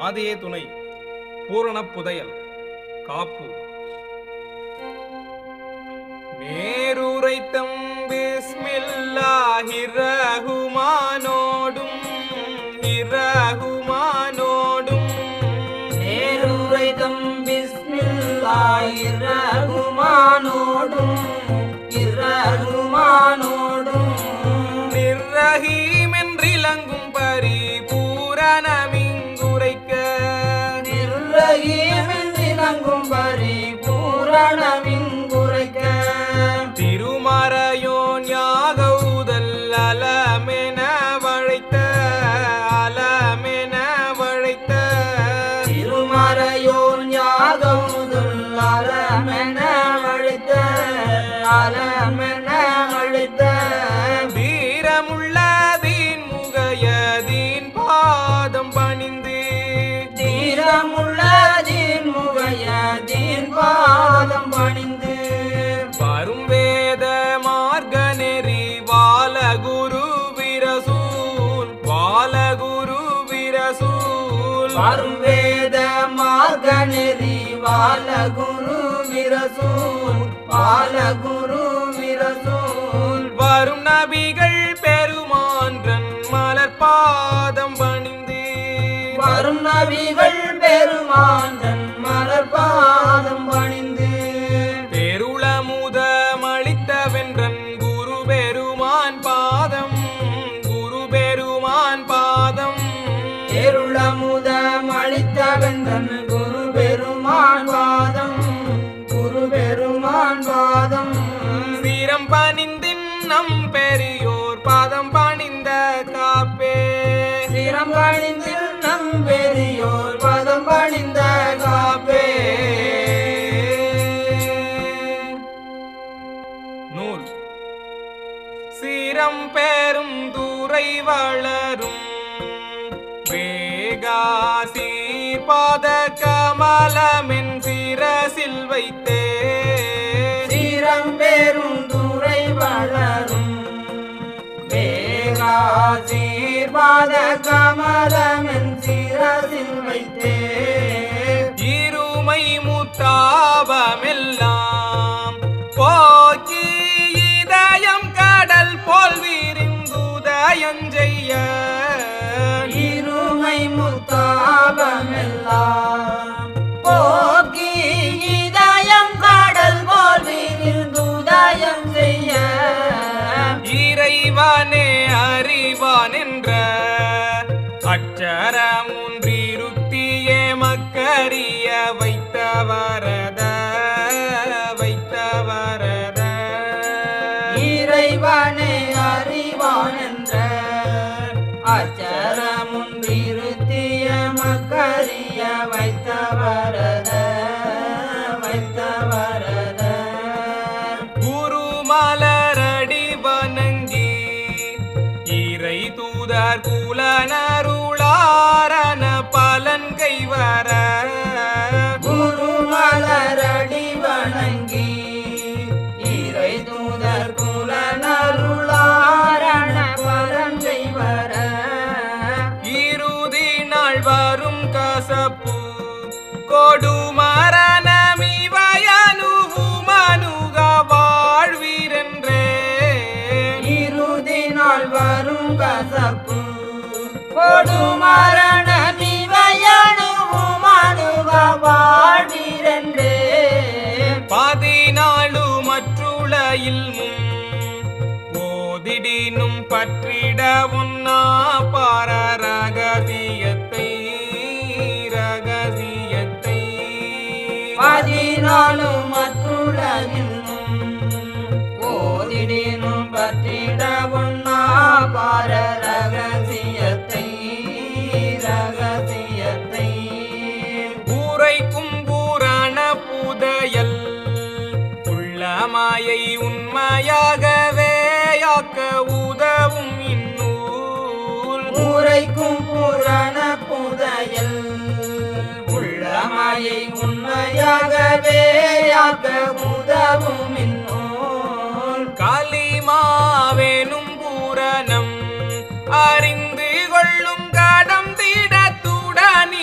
ஆதியே துணை பூரண புதையல் காப்பு மேருரைத்தம் பிஸ்மில்லாஹிர் ரஹ்மானோடும் மேருரைத்தம் பிஸ்மில்லாஹிர் ரஹ்மானோடும் நிர்ரஹீம் என்றிலங்கும் பரிபூரணமிங்குரைக்க திருமறையோன் யாகவுதல் அலமென வழைத்த திருமறையோன் யாகவுதல் அலமென வழைத்த வீரமுள்ள தீன் முகையதீன் பாதம் பணிந்து வரும் வேத மார்க்க நெறி வாலகுரு விரசூல் வரும் வேத மார்க்க நெறி வாலகுரு விரசூல் வரும் நபிகள் பெருமான்றன் மலர் பாதம் பணிந்து வரும் நபிகள் பெருமான்றன் மலர் பாதம் பணிந்து பெருளமுதமளித்தவென்றன் குரு பெருமான் பாதம் பெருளமுதமளித்தவென்றன் குரு பெருமான் பாதம் சீரம் பணிந்தின் நம் பெரியோர் பாதம் பணிந்த காப்பே சிரம் பணிந்தில் நம் பெரியோர் பாதம் பணிந்த காப்பே நூல் சீரம் பேரும் தூரை வளரும் வேகாசி பாத கமலமென் சிரசில் வைத்தே சீரம் பேரும் தூரை வளரும் வேகாசீர் பாத கமலமென் சிரசில் வைத்தே இருமை முத்தாபமெல்லாம் போக்கி இதயம் கடல் போல் விரிந்துதயம் செய்ய இருமை முத்தாபமெல்லாம் போக்கி இதயம் கடல் போல் விரிந்துதயம் செய்ய இறைவனே அறிவான் என்ற அச்சரமுன்றிருத்தியே மக்கறிய வைத்தவரத இறைவனே அறிவான் என்ற அச்சரமுன்றிருத்திய மக்கறிய வைத்தவரத குருமலரடி வணங்கி இறை தூதர் குலனருளாரன பலன் கைவர குருமலரடி வணங்கி இறை தூதர் குலனருளாரண பலன் செய்வர இறுதி நாள் வரும் கசப்பு கொடுமரணமிவயனுவுமனுக வாழ்வீரென்றே இறுதி நாள் வரும் கசப்பு கொடுமரணமிவயனுவுமனுக வாழ்வீரென்றே 14 மற்றுளையில் ஓதிடினும் பற்றிட உன்னா பார ரகசியத்தை 14 மற்றுலகில் ஓதிடினும் பற்றிட உன்னா பார ரகசியத்தை ஊரைக்கும் பூரண புதையல் உள்ளமாயை உண்மையாகவே யாக்க உதவும் இந்நூல் ஊரைக்கும் பூரண புதையல் உள்ளமாயை உண்மையாகவே யாக்க உதவும் இந்நூல் கலிமாவேனும் பூரணம் அறிந்து கொள்ளும் கடம் திடத்துடன்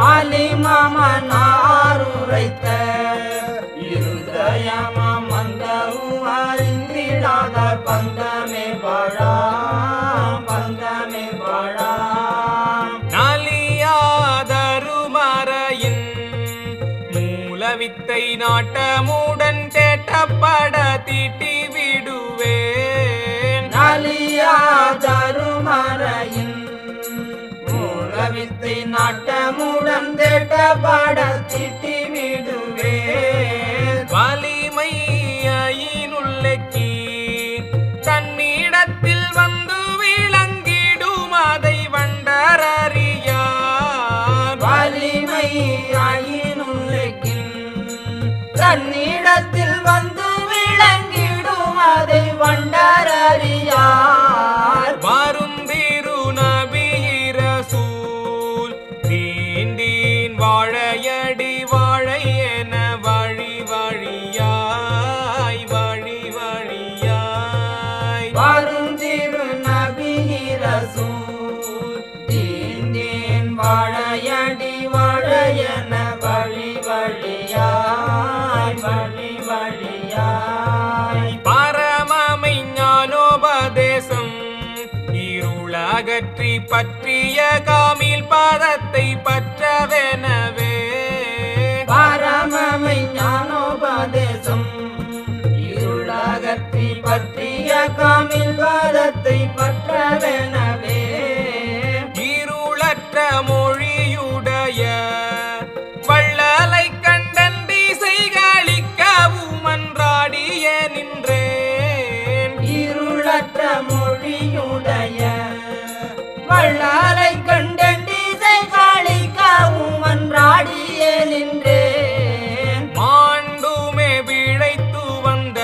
ஆலிமாமனார் உரைத்த இருதயமாம் வந்தவும் அறிந்திடாத பந்தமே வாழாம் பந்தமே வாழாம் நாளியாதருமறையின் மூலவித்தை நாட்டமுடன் தேட்டப்பட தீட்டி விடுவேன் நாளியாதருமறையின் மூலவித்தை நாட்டமுடன் தேட்டப்பட தீட்டி விடுவேன் வலிமையினுள்ளக்கி தன்னிடத்தில் வந்து விளங்கிடும் அதை வண்டறியார் வலிமையினுள்ளக்கின் தன்னிடத்தில் வந்து விளங்கிடும் அதை வண்டறியார் வருந்திரு நபி ரசூல் தீண்டீன் வாழையடி வாழை என வழி வழியாய் வழி வழியாய் வருந்திரு நபி ரசூல் தீண்டேன் வாழையடி வாழையன வழி வழியாய் வழி வழியாய் பரமமை ஞானோபதேசம் இருளகற்றி பற்றிய காமில் பதத்தை பற்றவெனவே பரமமை ஞானோபதேசம் இருளகற்றி பற்றிய காமில் பதத்தை பற்றவெனவே இருளற்ற மொழியுடைய வள்ளலை கண்டன் திசைகளிக்கவும் அன்றாடிய நின்றேன் இருளற்ற மொழியுடைய வள்ளலை கண்டன் திசை காளிக்கவும் அன்றாடிய நின்றேன் மாண்டுமே விழைத்து வந்த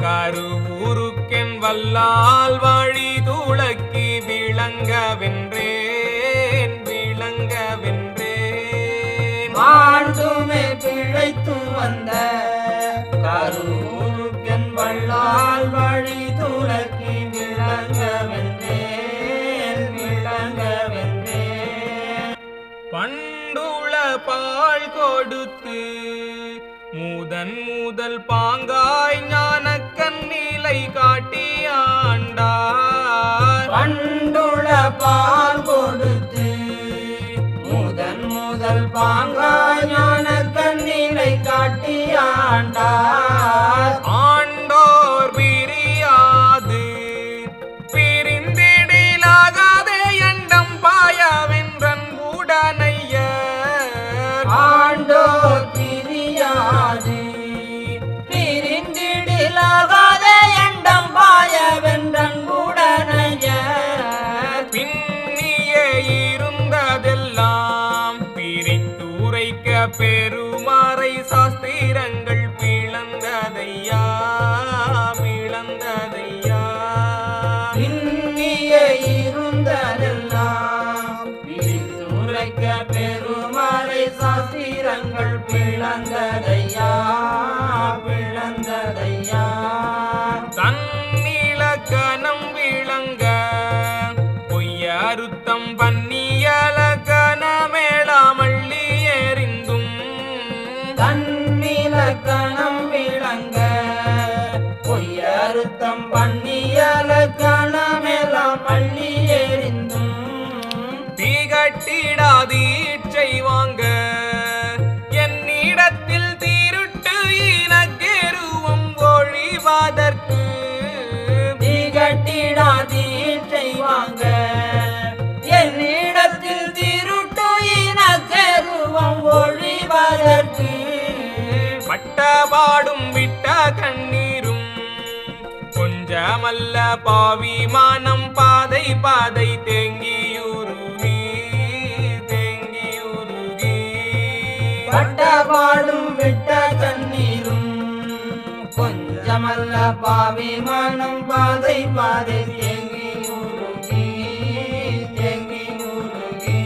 கருவுருக்கென் வல்லால் வழி துளக்கி விளங்க வென்றேன் விளங்க வென்றேன் மாண்டுமே பிழைத்து வந்த கருவுருக்கென் வள்ளால் வழி துலக்கி விளங்க வென்றேன் விளங்க வென்றேன் பண்டுள பால் கொடுத்து முதல் பாங்காய் ஞான கண்ணிலை காட்டி ஆண்டார் பண்டுள பால் கொடுத்து முதல் பாங்காயான கண்ணிலை காட்டி ஆண்டார் ஆண்டோர் பிரியாது பிரிந்திடிலாகாதே எண்டம் பாயவென்றன் உடனையர் ஆண்டோர் பிரியாது பிரிந்திடிலாகாதே எண்டம் பாயவென்றன் உடனையர் பின்னியே இருந்ததெல்லாம் பிரித்துரைக்க பெருமாறை சாஸ்திரங்கள் பிளந்ததையா பிளந்ததையா பின்னிய இருந்ததெல்லாம் பிரித்துரைக்க பெருமாறை சாஸ்திரங்கள் பிளந்ததையா பிளந்ததையா தன்னிலக்கணம் விளங்க பொய்யறுத்தம் பன்னியலக்கணமேளாமள்ளி எறிந்தும் தன்னிலக்கணம் விளங்க பொய்யறுத்தம் பண்ணியலக்கணமெல்லாம் பள்ளி எறிந்தும் தீகட்டிடாது இச்சை வாங்க என்னிடத்தில் தீருட்டு இனக்கெருவம் ஒழிவதற்கு திகட்டிடாதீற்றை வாங்க என்னிடத்தில் திருட்டு இனக்கருவம் ஒழிவதற்கு பட்டபாடும் விட்ட கண்ணீரும் கொஞ்சமல்ல பாவி மானம் பாதை பாதை தேங்கியுருகி தேங்கியுருகி பட்டபாடும் விட்ட கண்ணீரும் கொஞ்சமல்ல பாவி மனம் பாதை பாதை தேங்கி உருகி தேங்கி உருகி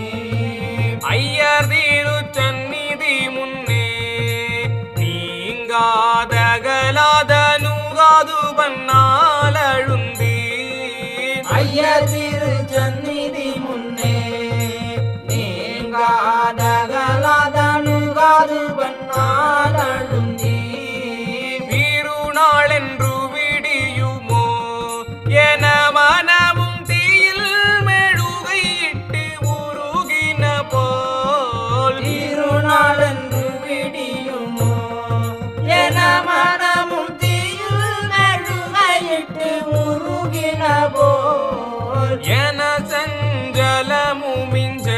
ஐயர் தீரு சந்நிதி முன்னே நீங்காதகலாத நூகாது பன்னால் அழுந்தி ஐயர் திரு சந்நிதி முன்னே நீங்காத தகலாதனுகாது பண்ணால் அழுந்தி வீருநாளென்று விடியுமோ என மனமும் தீயில் மெழுகையிட்டு உருகின போல் திருநாளன்று விடியுமோ என மனமும் தீயில் மெழுகையிட்டு உருகின போல் என சஞ்சலமுமிஞ்ச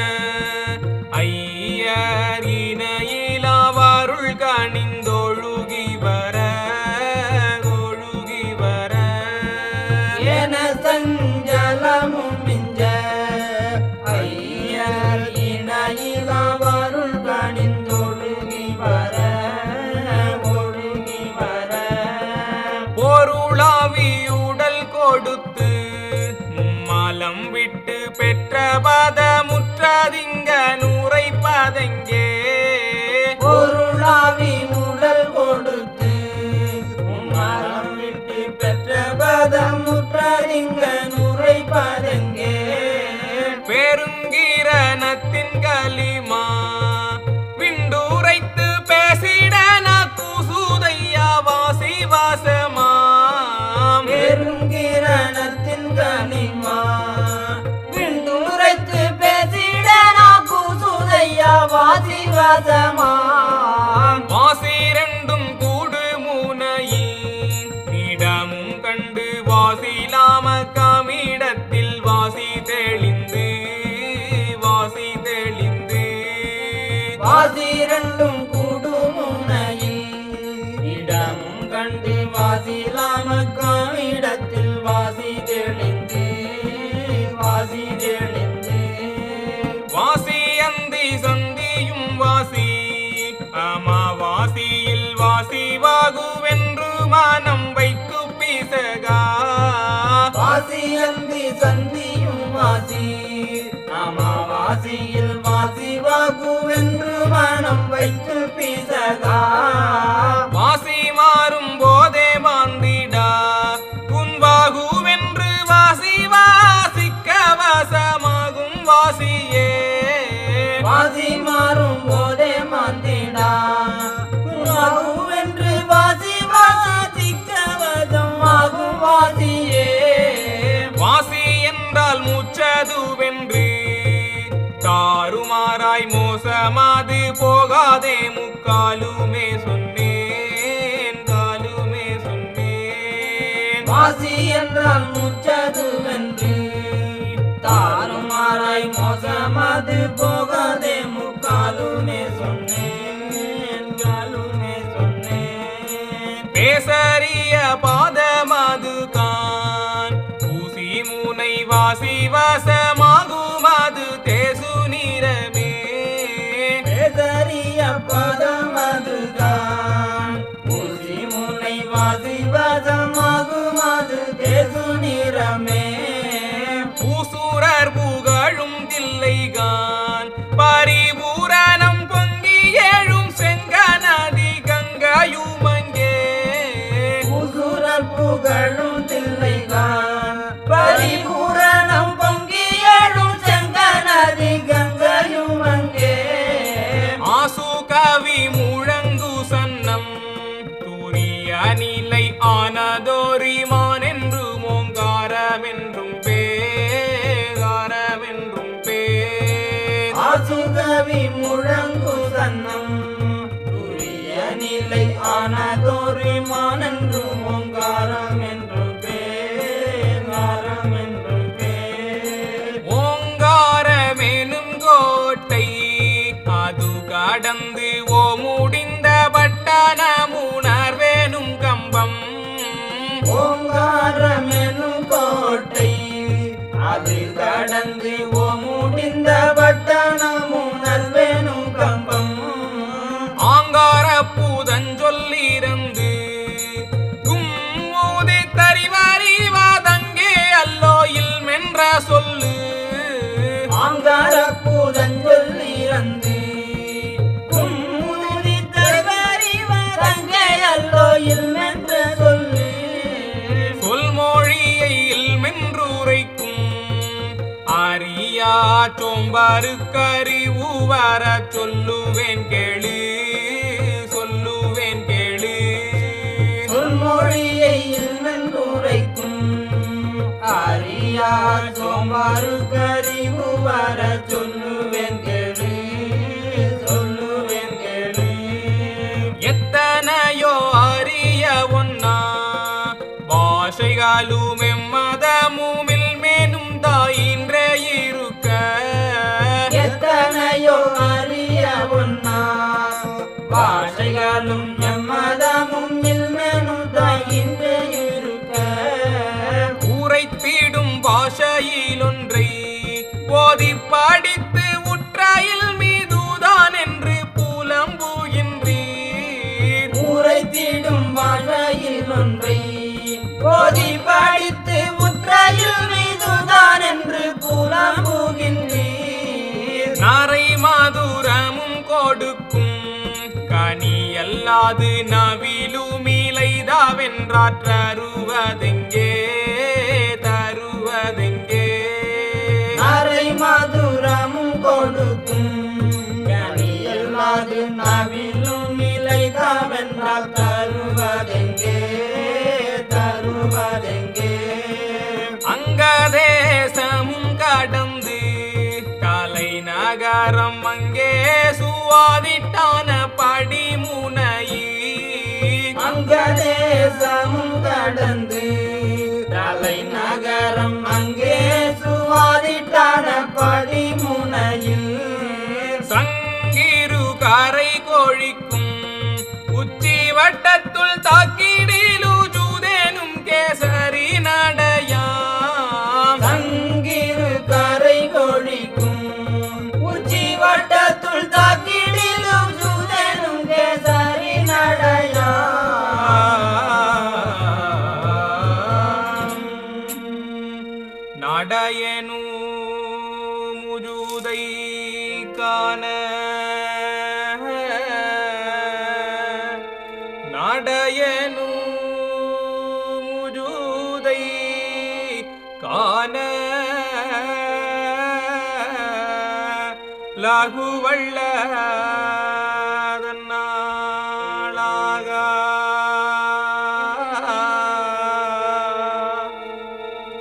ஐயர் இணையிலாவருள் கணிந்தொழுகி வர என சஞ்சலமும் மிஞ்ச ஐயர் இணையிலாவருள் கணிந்தொழுகி வர பொருளாவியுடல் கொடுத்து மலம் விட்டு பெற்ற பதமுற்றதிங்க நுரைப்பதங்கே பொருளாவி உடல் கொடுத்து மரம் விட்டு பெற்ற பதமுற்றதிங்க நுரைப்பதங்கே பெருங்கிரணத்தின் களிமா விண்டுரைத்து பேசிடன கூசுதையா வாசி வாசமாம் பெருங்கிரணத்தின் களிமா விண்டுரைத்து பேசிடனா கூசுதையா வாசி வாசமாம் வாசிரண்டும் கூடு முனையின் இடமும் கண்டு வாசிலாம காமிடத்தில் வாசி தெளிந்து வாசிரண்டும் கூடுமுனையில் இடமும் கண்டு வாசிலாமக்காமிடத்தில் வாசி தெளிந்து வாசி அந்தி சந்தியும் வாசி அமாவாசியில் வாசி வாகுவென்று மானம் வைக்கு பிசகா வாசி அந்தி சந்தியும் வாசி அமாவாசியில் வாசி வாகுவென்று மனம் வைத்து பிசகா வாசி மாறும் போதே மாந்திடா உன் வாகுவென்று வாசி வாசிக்க வாசமாகும் வாசியே வாசி மாறும் போதே மாந்திடா வாகுவென்று வாசி வாசிக்க வசமாகும் வாசியே வாசி என்றால் மூச்சதுவென்று தாறுமாறாய் மோசமாது போகாதே முக்காலுமே சொன்னேன் வாசி என்றால் முச்சதுவென்று தாறுமாறாய் மோசமாது போகாதே முக்காலுமே சொன்னேன் பேசறிய பாதமது கான் பூசி முனை வாசி வாசமாகுமது தேசு நிறமே பேசறிய பதமதுதான் பூசி முனை வாசி வசமாகுமது தேசு நிறமே பூசூரர் புகழும் தில்லைகான் பரிபூரணம் பொங்கி எழும் செங்கநதி கங்கையுமங்கே பூசுரர் புகழும் தில்லைகான் பரிபூரணம் பொங்கி எழும் செங்கநதி கங்கையும் அங்கே ஆசு கவி முழங்கு சன்னம் தூரிய நிலை ஆனதோரிமான் என்று மோங்காரமென்றும் ஆசுகவி முழங்கு சன்னம் துரிய நிலை ஆனதோரிமான் என்று ஓங்காரம் என்று ஓங்காரமெனும் கோட்டை அது கடந்து ஓ முடிந்த பட்டணமுணர்வேனும் கம்பம் ஓங்காரம் எனும் கோட்டை அது கடந்து ஓ முடிந்த பட்டணமும் நல்வேனும் கம்பம் ஆங்கார பூதஞ்சொல்லிருந்து கும்மூதி தறிவறிவாதங்கே அல்லோயில் மென்ற சொல்லு ஆங்கார பூதஞ்சொல்லிருந்து கும்மூதி தறிவறிவாதங்கே அல்லோயில் மென்ற சொல்லு சொல்மொழியை மென்றுரைக்கும் அரியா சோம்பரு கறிவுவ வர சொல்லுவேன் கேளு, சொல்லுவேன் கேளு. சொல்மொழியை வென்றுரைக்கும் அறியா சோமாறு கறிவு வர சொல்லுவேன் கேளு, சொல்லுவேன் கேளு. எத்தனையோ அறிய ஒன்னா பாஷைகளும் எம்மதமுமில் மேனும் தாயின்றே இருக்க. எத்தனையோ அறிய ஒன்னா பாஷைகளும் எம்மதமும் இல்மேனும் தாயின்றே இருக்க. உரைத்திடும் பாஷையில் ஒன்றை போதி படித்து உற்றாயில் மீதுதான் என்று புலம்புகின்றீர். உரைத்திடும் பாஷையில் ஒன்றை போதி படித்து உற்றாயில் மீதுதான் என்று புலம்புகின்றீர். நாரை மாதுரமும் கொடுக்கும் கனி அல்லாது நவிலுமிலைதாவென்றார் தருவதெங்கே, தருவதெங்கே. அரை மதுரமும் கொடுக்கும் கனியல்லாது நவிலும் இலைதாவென்றால் தருவதெங்கே, தருவதெங்கே. அங்கதேசமும் கடந்து கலை நகரம் அங்கே சுவாதிட்டான படிமுனையில். அங்கதேசமும் கடந்து தலை நகரம் அங்கே சுவாதிட்டான படிமுனையில். சங்கிரு கரை கோழிக்கும் உச்சி வட்டத்துள் தாக்கிடிலு ஜூதேனும் கேசரி நடையாம். சங்கிரு கரை கொழிக்கும் உச்சி வட்டத்துள் தாக்கிடிலும் சூதனும் கேசரி நடையா. நடையனு முஜூதை காண, நடையனு முஜூதை காண லகுவள்ள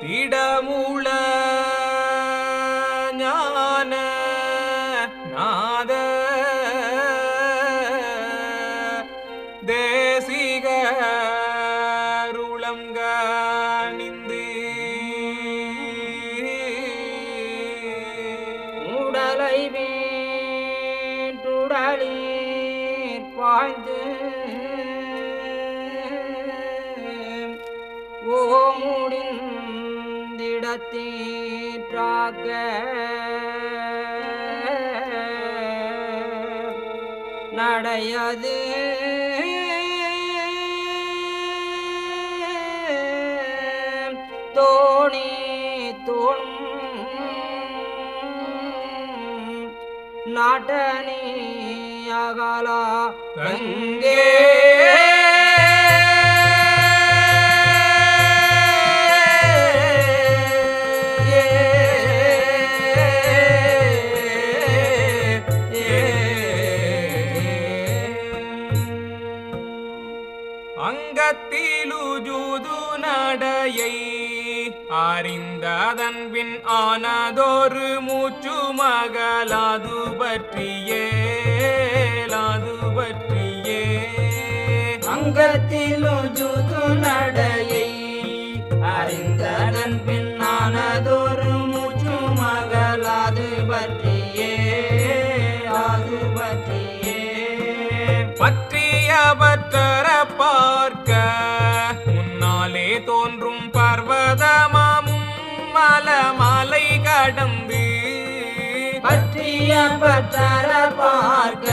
திடமுள ஞான நாத தேசிகருளம் கணிந்து உடலை வீட்டுடலில் பாய்ந்து ஓமுடிந்திடத்தீற்றாக நடையது தோணி தோணும் நாட்டனி அகலா கங்கே அங்கத்திலு ஜூது நடையை அறிந்ததன் பின் ஆனதொரு மூச்சு மகளாது பற்றியே, லாது பற்றியே. அங்கத்திலும் ஜூது நடையை அறிந்ததன் பின்னானதொரு மூச்சு மகளாது பற்றியே, அது பற்றியே. பற்றிய பற்றற பார்க்க முன்னாலே தோன்றும் பர்வதமாமும் மலை கடந்து. பற்றிய பற்றற பார்க்க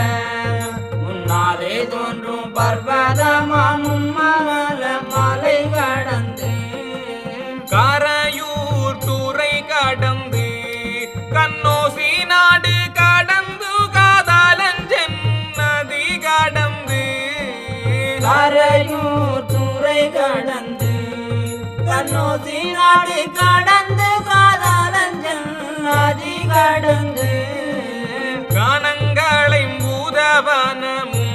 முன்னாலே தோன்றும் பர்வதமாமும் மலை கடந்து. கரையூர் துறை கடந்து கண்ணோசி நாடு கடந்து காதாலஞ்சென் நதி கடந்து. கரையூர் துறை கடந்து கண்ணோசி நாடு கடந்து காதாலஞ்சன் நதி கடந்து. கணங்க காணங்களைம்பூதவனமும்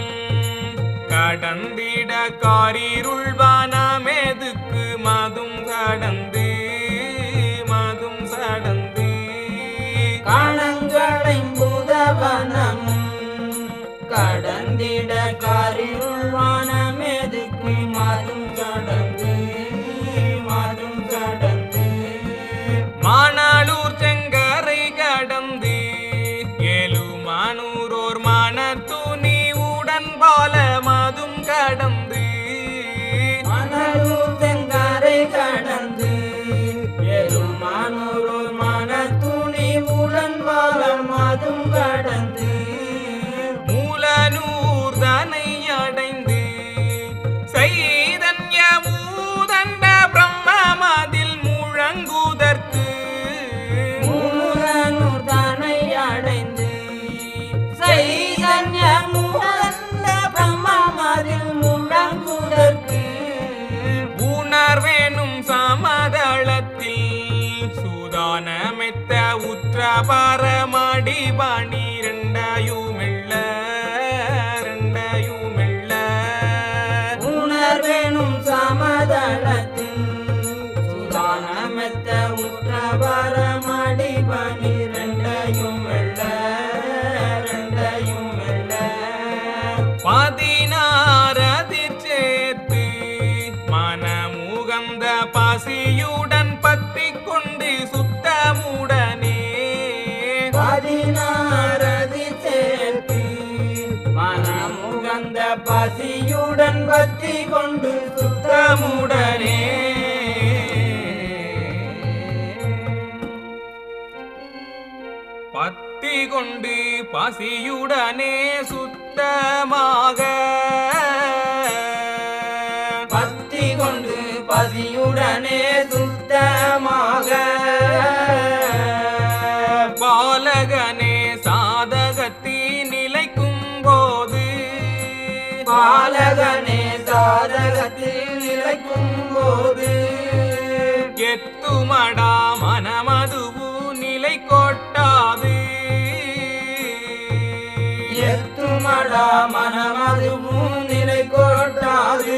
கடந்திட காரிருள்வானமெதுக்கு மதும் கடந்து காணங்களைம்பூதவனமும் கடந்திட காரிருள்வானமெதுக்கு மதும் கடந்து மானாளூர் செங்கரை கடந்து ஏழுமானூரோர் மனத்துணி உடன் பால மதும் கடந்து மானாளூர் செங்கரை கடந்து ஏழுமானூரோர் மனத்துணி உடன் பால மதும் கடந்து மூலனூர் தனை அடைந்து சைதன்ய மூதண்ட பிரம்மமதில் முழங்குதற்கு மூலனூர் தனை அடைந்து சைதன்ய மூதண்ட பிரம்மமதில் முழங்குதற்கு உணர்வேனும் சமதளத்தில் சூதானமெத்த உற்ற பரமடி பனிரெண்டையுமெல்ல உணர்வேனும் சமதளத்தில் சுதானமெத்த உற்றவரமடி பனிரெண்டையும் வெள்ள 16 சேர்த்து மனமுகந்த பசியுடன் பத்தி கொண்டு சுத்தமுடனே 16 சேர்த்து மனமுகந்த பசியுடன் பத்தி கொண்டு சுத்தமுடனே பத்தி கொண்டு பசியுடனே சுத்தமாக பத்தி கொண்டு பசியுடனே சுத்தமாக பாலகனே சாதகத்தி நிலைக்கும் போது பாலகனே சாதகத்தில் நிலைக்கும் போது எத்துமடா மனமதுவு நிலை கொட்டாது எத்துமடா மனமதுவும் நிலை கொட்டாது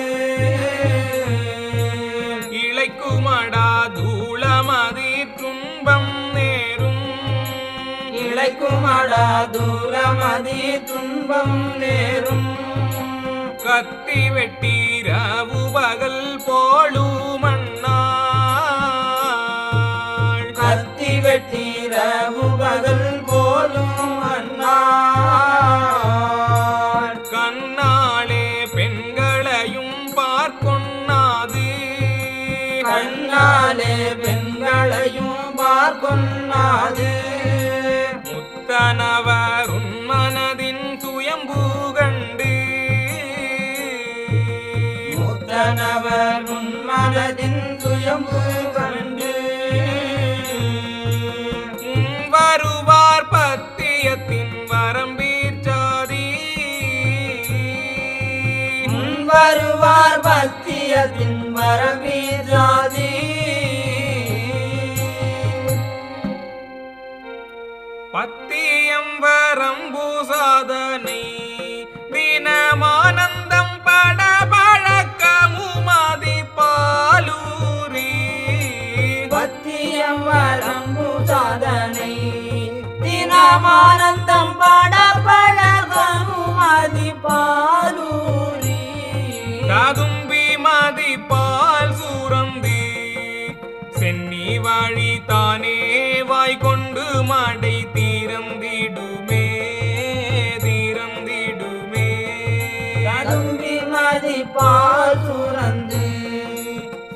இளைக்குமடா தூளமதி துன்பம் நேரும் இளைக்குமடா தூரமதி துன்பம் நேரும் கத்தி வெட்டி ரவு பகல் போலுமன்னாள் கத்தி வெட்டி ரவு பகல் போலும் அண்ணாள் கண்ணாலே பெண்களையும் பார்க்கொண்ணாது கண்ணாலே பெண்களையும் பார்க்கொண்ணாது முத்தனவர் உன் மனதின் சுயம்பு கண்டு முத்தனவர் உன் மனதின் சுயம்பு கண்டு வருவார் பத்தியத்தின் வரம்பீர் சாதி வருவார் பத்தியத்தின் வரம்பீர் ஜாதி பத்தியம் வரம்பு சாதனை தினமானந்தம் பட பழக்கமுமதி பாலூரி பத்தியம் வரம்பு சாதனை தினமானந்தம் பட பழகமும் அதி பாலூரி ததும்பி மதி பால் சூரந்து சென்னி வாழி தானே வாய் கொண்டு மாடை தீரந்திடுமே ததும்பி மதி பால் சுரந்து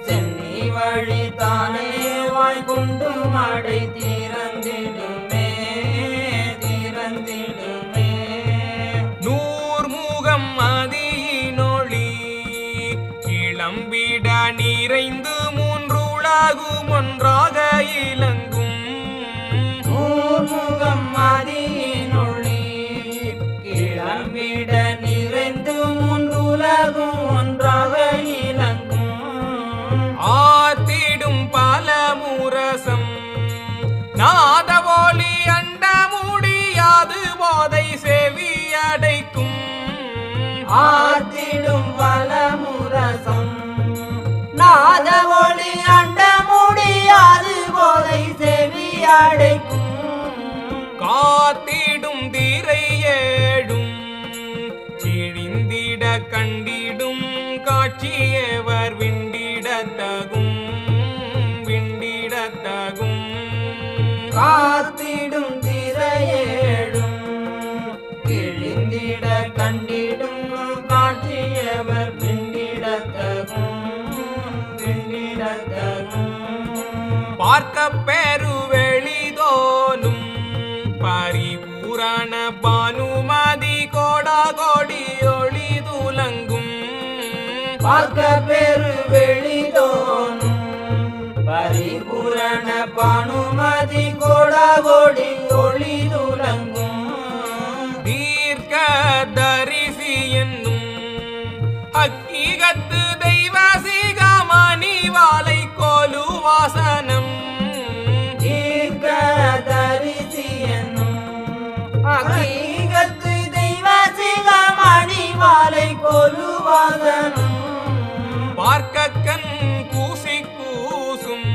சென்னி வழி தானே வாய் கொண்டு மாடை தீரந்திடுமே நூர்முகம் மதியினொளி கிளம்பிட நிறைந்து மூன்றுலகும் ஒன்றாக இலங்கும் நூர்முகம் மதியினொளி கிளம்பிட நிறைந்து மூன்றுலகும் ஒன்றாக இலங்கும் ஆத்திடும் பல முரசம் அடைக்கும் ஆத்திடும் பலமுரசம் நாத ஒளி அண்ட முடியாது போதை செவி அடைக்கும் காத்திடும் திரை ஏடும் கிழிந்திட கண்டிடும் காட்சியவர் விண்டிடத்தகும் விண்டிடத்தகும் காத்திடும் திரையேடும் கிழிந்திட கண்டிடும் காட்சியவர் விண்டிடத்தகும் விண்டிடத்தகும் பார்க்க பெருவெளிதோலும் பரிபூரண பானுமதி கோடா கோடி ஒளி துலங்கும் பார்க்க பெரு வெளிதோனும் பரிபூரண பானுமதி கோடாகோடி ஒளி துலங்கும் தீர்க்க தரிசி என்னும் ஹக்கீகத்து தெய்வ சிகமணி வாலை கோலு வாசனம் தீர்க்க தரிசி என்னும் ஹகீகத்து தெய்வ சிகமணி வாலை கொலுவாதனும் பார்க்க கண் கூசி கூசும்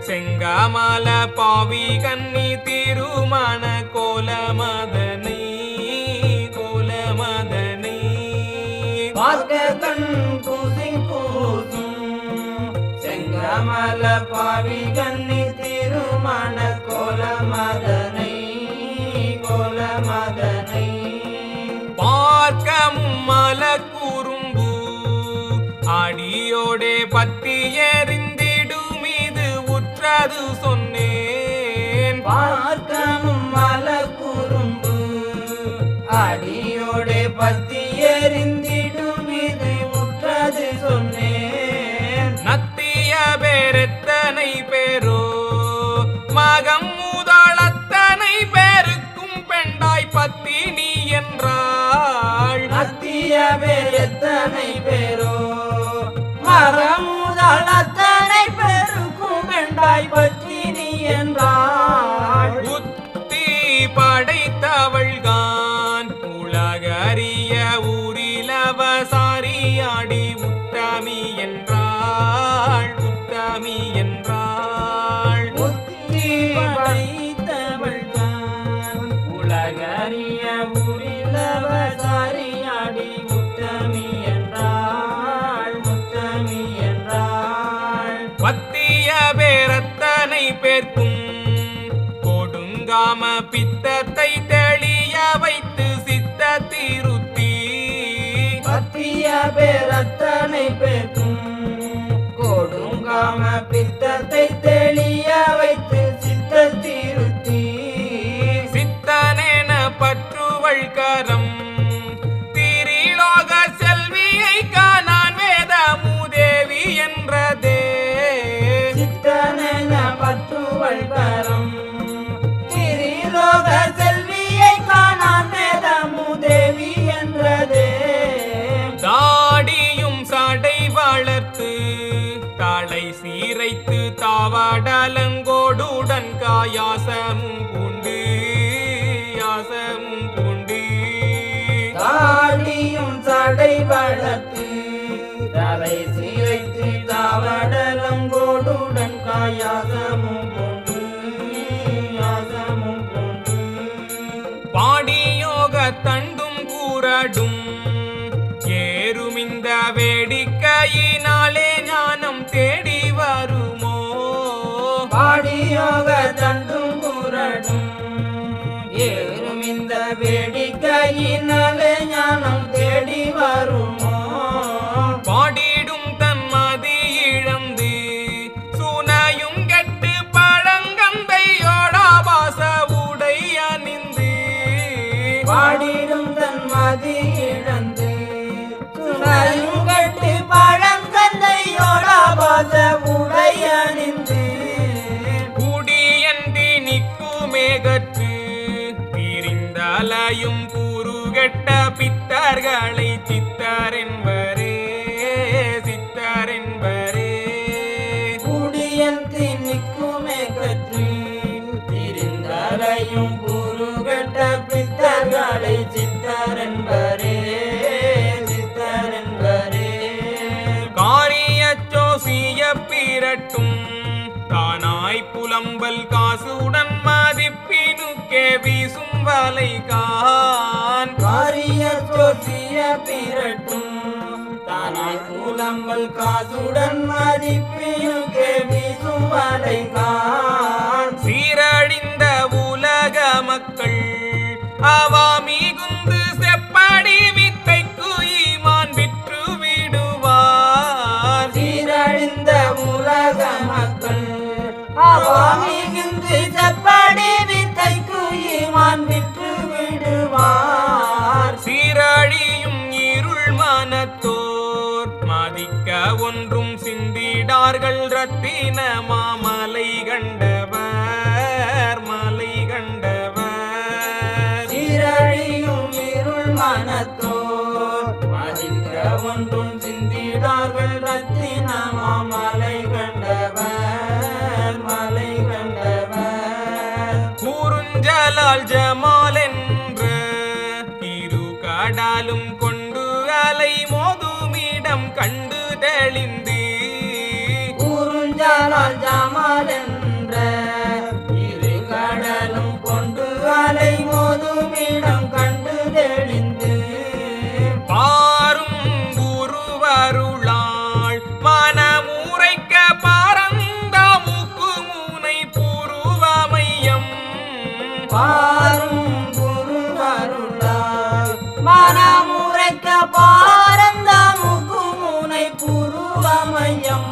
செங்கமல பாவி கன்னி திருமண கோலமதனை கோலமதனை பார்க்க கண் கூசி கூசும் செங்கமல பாவி கன்னி திருமண கோலமதனை கோலமதனை பார்க்கமும் மல குறும்பு அடியோடே பத்தி எறிந்திடும் இது உற்றது சொன்னேன் பார்க்கமும் மல குறும்பு அடியோடே பத்தி எறிந்திடும் இது உற்றது சொன்னேன் நத்திய பேரெத்தனை பேரோ மகம் முதலத்தனை பேருக்கும் பெண்டாய் பத்தினி என்றாள் நத்திய பேர் எத்தனை பேரோ மகமுதல் அத்தனை பேருக்கும் பெண்டாய் பத்தினி என்றாள் புத்தி படைத்தவள்கான் உலகறிய ஊரிலவசாரியாடி உத்தமி என்றாள் உத்தமி என்றாள் புத்தி படைத்தவள்தான் உலகறிய ஊரிலவசாரியாடி உத்தமி என்றாள் உத்தமி என்றாள் பத்திய பேரத்தனை பேர்க்கும் கொடுங்காம பித்தத்தை தெளிய வைத்து சித்த திருத்தி பத்திய பேரத்தனை பேர்க்கும் கொடுங்காம பித்தத்தை தெளிய வைத்து சித்த திருத்தி சித்தனேன பற்றுவள் கரம் திரிலோக செல்வியை காணான் வேத மூதேவி என்றதே சித்தனென பற்றுவள் கரம் திரிலோக செல்வியை காணான் வேதமுதேவி என்றதே தாடியும் சடை வளர்த்து தலை சீரைத்து தாவடலங்கோடுடன் காயாசமும் பூண்டு யாசமும் பூண்டு தாடியும் சடை வளர்த்து தலை சீரைத்து தாவடலங்கோடுடன் காயாசமும் கொண்டு யாசமும் கொண்டு பாடியோக தண்டும் கூறடும் ஏறும் இந்த வேடிக்கையினாலே ஞானம் தேடி வருமோ பாடியோக தண்டும் கூறடும் ஏறும் இந்த வேடிக்கையினாலே ஞானம் தேடி வருமோ பாடிடும் தன் மதி இழந்து சுனையும் கெட்டு பழங்கந்தையோடாபாச உடை அணிந்து பாடிடும் தன் மதி இழந்து சுனையும் கட்டு பழங்கந்தையோட பாச உடை அணிந்து குடியந்தி நிற்குமேகற்று பிரிந்தலையும் கூறுகெட்ட பித்தர்களை சித்தரென்பரே சித்தரென்பரே குடியந்தி நிற்குமே கற்று திரிந்தலையும் கூறுகட்ட பித்தர்களை சித்தர் வாலை கான் காரிய சோசிய பிறட்டும் தானாய் கூலம்பல் காசுடன் மதிப்பினுக்கு வீசும் வாலை கான் சீரழிந்த உலக மக்கள் அவாமிகுந்து செப்படி வித்தைக்கு ஈமான் விற்று விடுவார் சீரழிந்த உலக மக்கள் அவாமிகுந்து செப்படி வித்தைக்கு ஈமான் விற்று விடுவார் சீரழியும் இருள் மனத்தோர் மதிக்க ஒன்றும் சிந்திடார்கள் ரத்தின மாமலை கண்டவர் மலை கண்டவர் சீரழியும் இருள் மனத்தோர் மதிக்க ஒன்றும் சிந்திடார்கள் ரத்தின மாமலை கண்டவர் மலை கண்டவர் கூறுஞ்சலால் ஜமால் என்ற இரு கடலும் கொண்டு அலை மோதுமிடம் கண்டு தெளிந்து கூறுஞ்சாலால் ஜமால் என்ற இரு கடலும் கொண்டு அலை மோதுமிடம் கண்டு தெளிந்து பாரும் குருவருளாள் மனமுரைக்க பாரந்த மூக்கு மூனை பூர்வமையம் பாரும் குருவருளால் மனமுரைக்க பாரந்த முகுமுனை புருவமயம்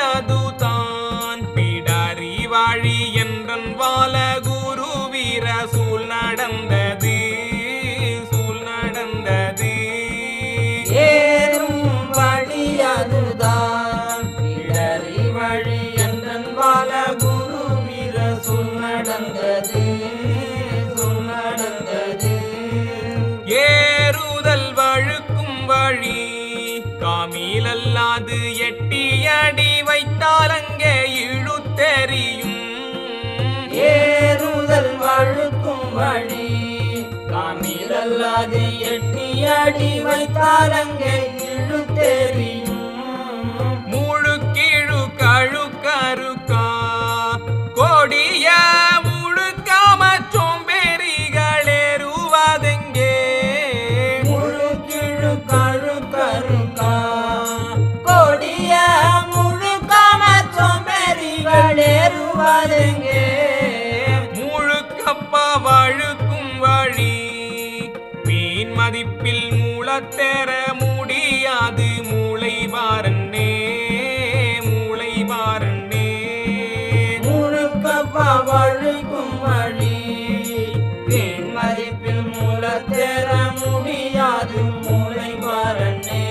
ஏறும்படியதுதான் பிடரி வழி என்றன் வாழ குருவீர சூழ் நடந்தது சூழ் நடந்தது ஏறும் வழி அதுதான் இடறி வழி என்றன் வாழ குரு வீர சொல் நடந்தது சொல் நடந்தது ஏறுதல் வழுக்கும் வழி காமிலல்லாது எட்டியடி வைத்தால் அங்கே இழுத்தெறியும் ஏறுதல் வழுக்கும் வழி காமிலல்லாது எட்டி அடி வைத்தால் அங்கே இழுத்தெறியும் முழுக்கிழு கழுக்கருக்கா கொடிய முழுக்காம சோம்பேறிகளேறுவதெங்கே முழு கிழு கழு கருக்கா கொடிய முழு காம சோம்பேறிகளேறுவதெங்கே முழுக்கப்பா வழுக்கும் வழி மீன் மதிப்பில் மூளத்தெற முடியாது மூளை பாரன்னே மூளை பாரன்னே முழுக்கப்பா வழுக்கும் வழி வீண் மதிப்பில் மூலத்தேர முடியாது மூளை பாரன்னே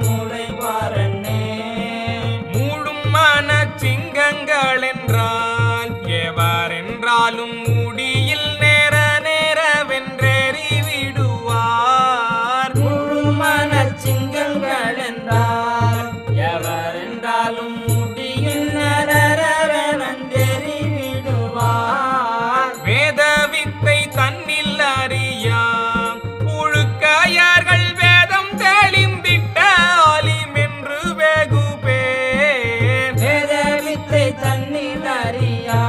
மூளை பாரன்னே மூடும் மன சிங்கங்கள் என்றால் எவரென்றாலும் முடியில் நேர நேரவென்றெறி விடுவார் முழுமன சிங்கங்கள் என்றால் எவரென்றாலும் முடியில் நரவென்றெறி விடுவார் வேத வித்தை தன்னில் அறியா புழுக்கையர்கள் வேதம் தெளிந்திட்ட ஆலிம் என்று வெகு பேர் வேத வித்தை தன்னில் அறியா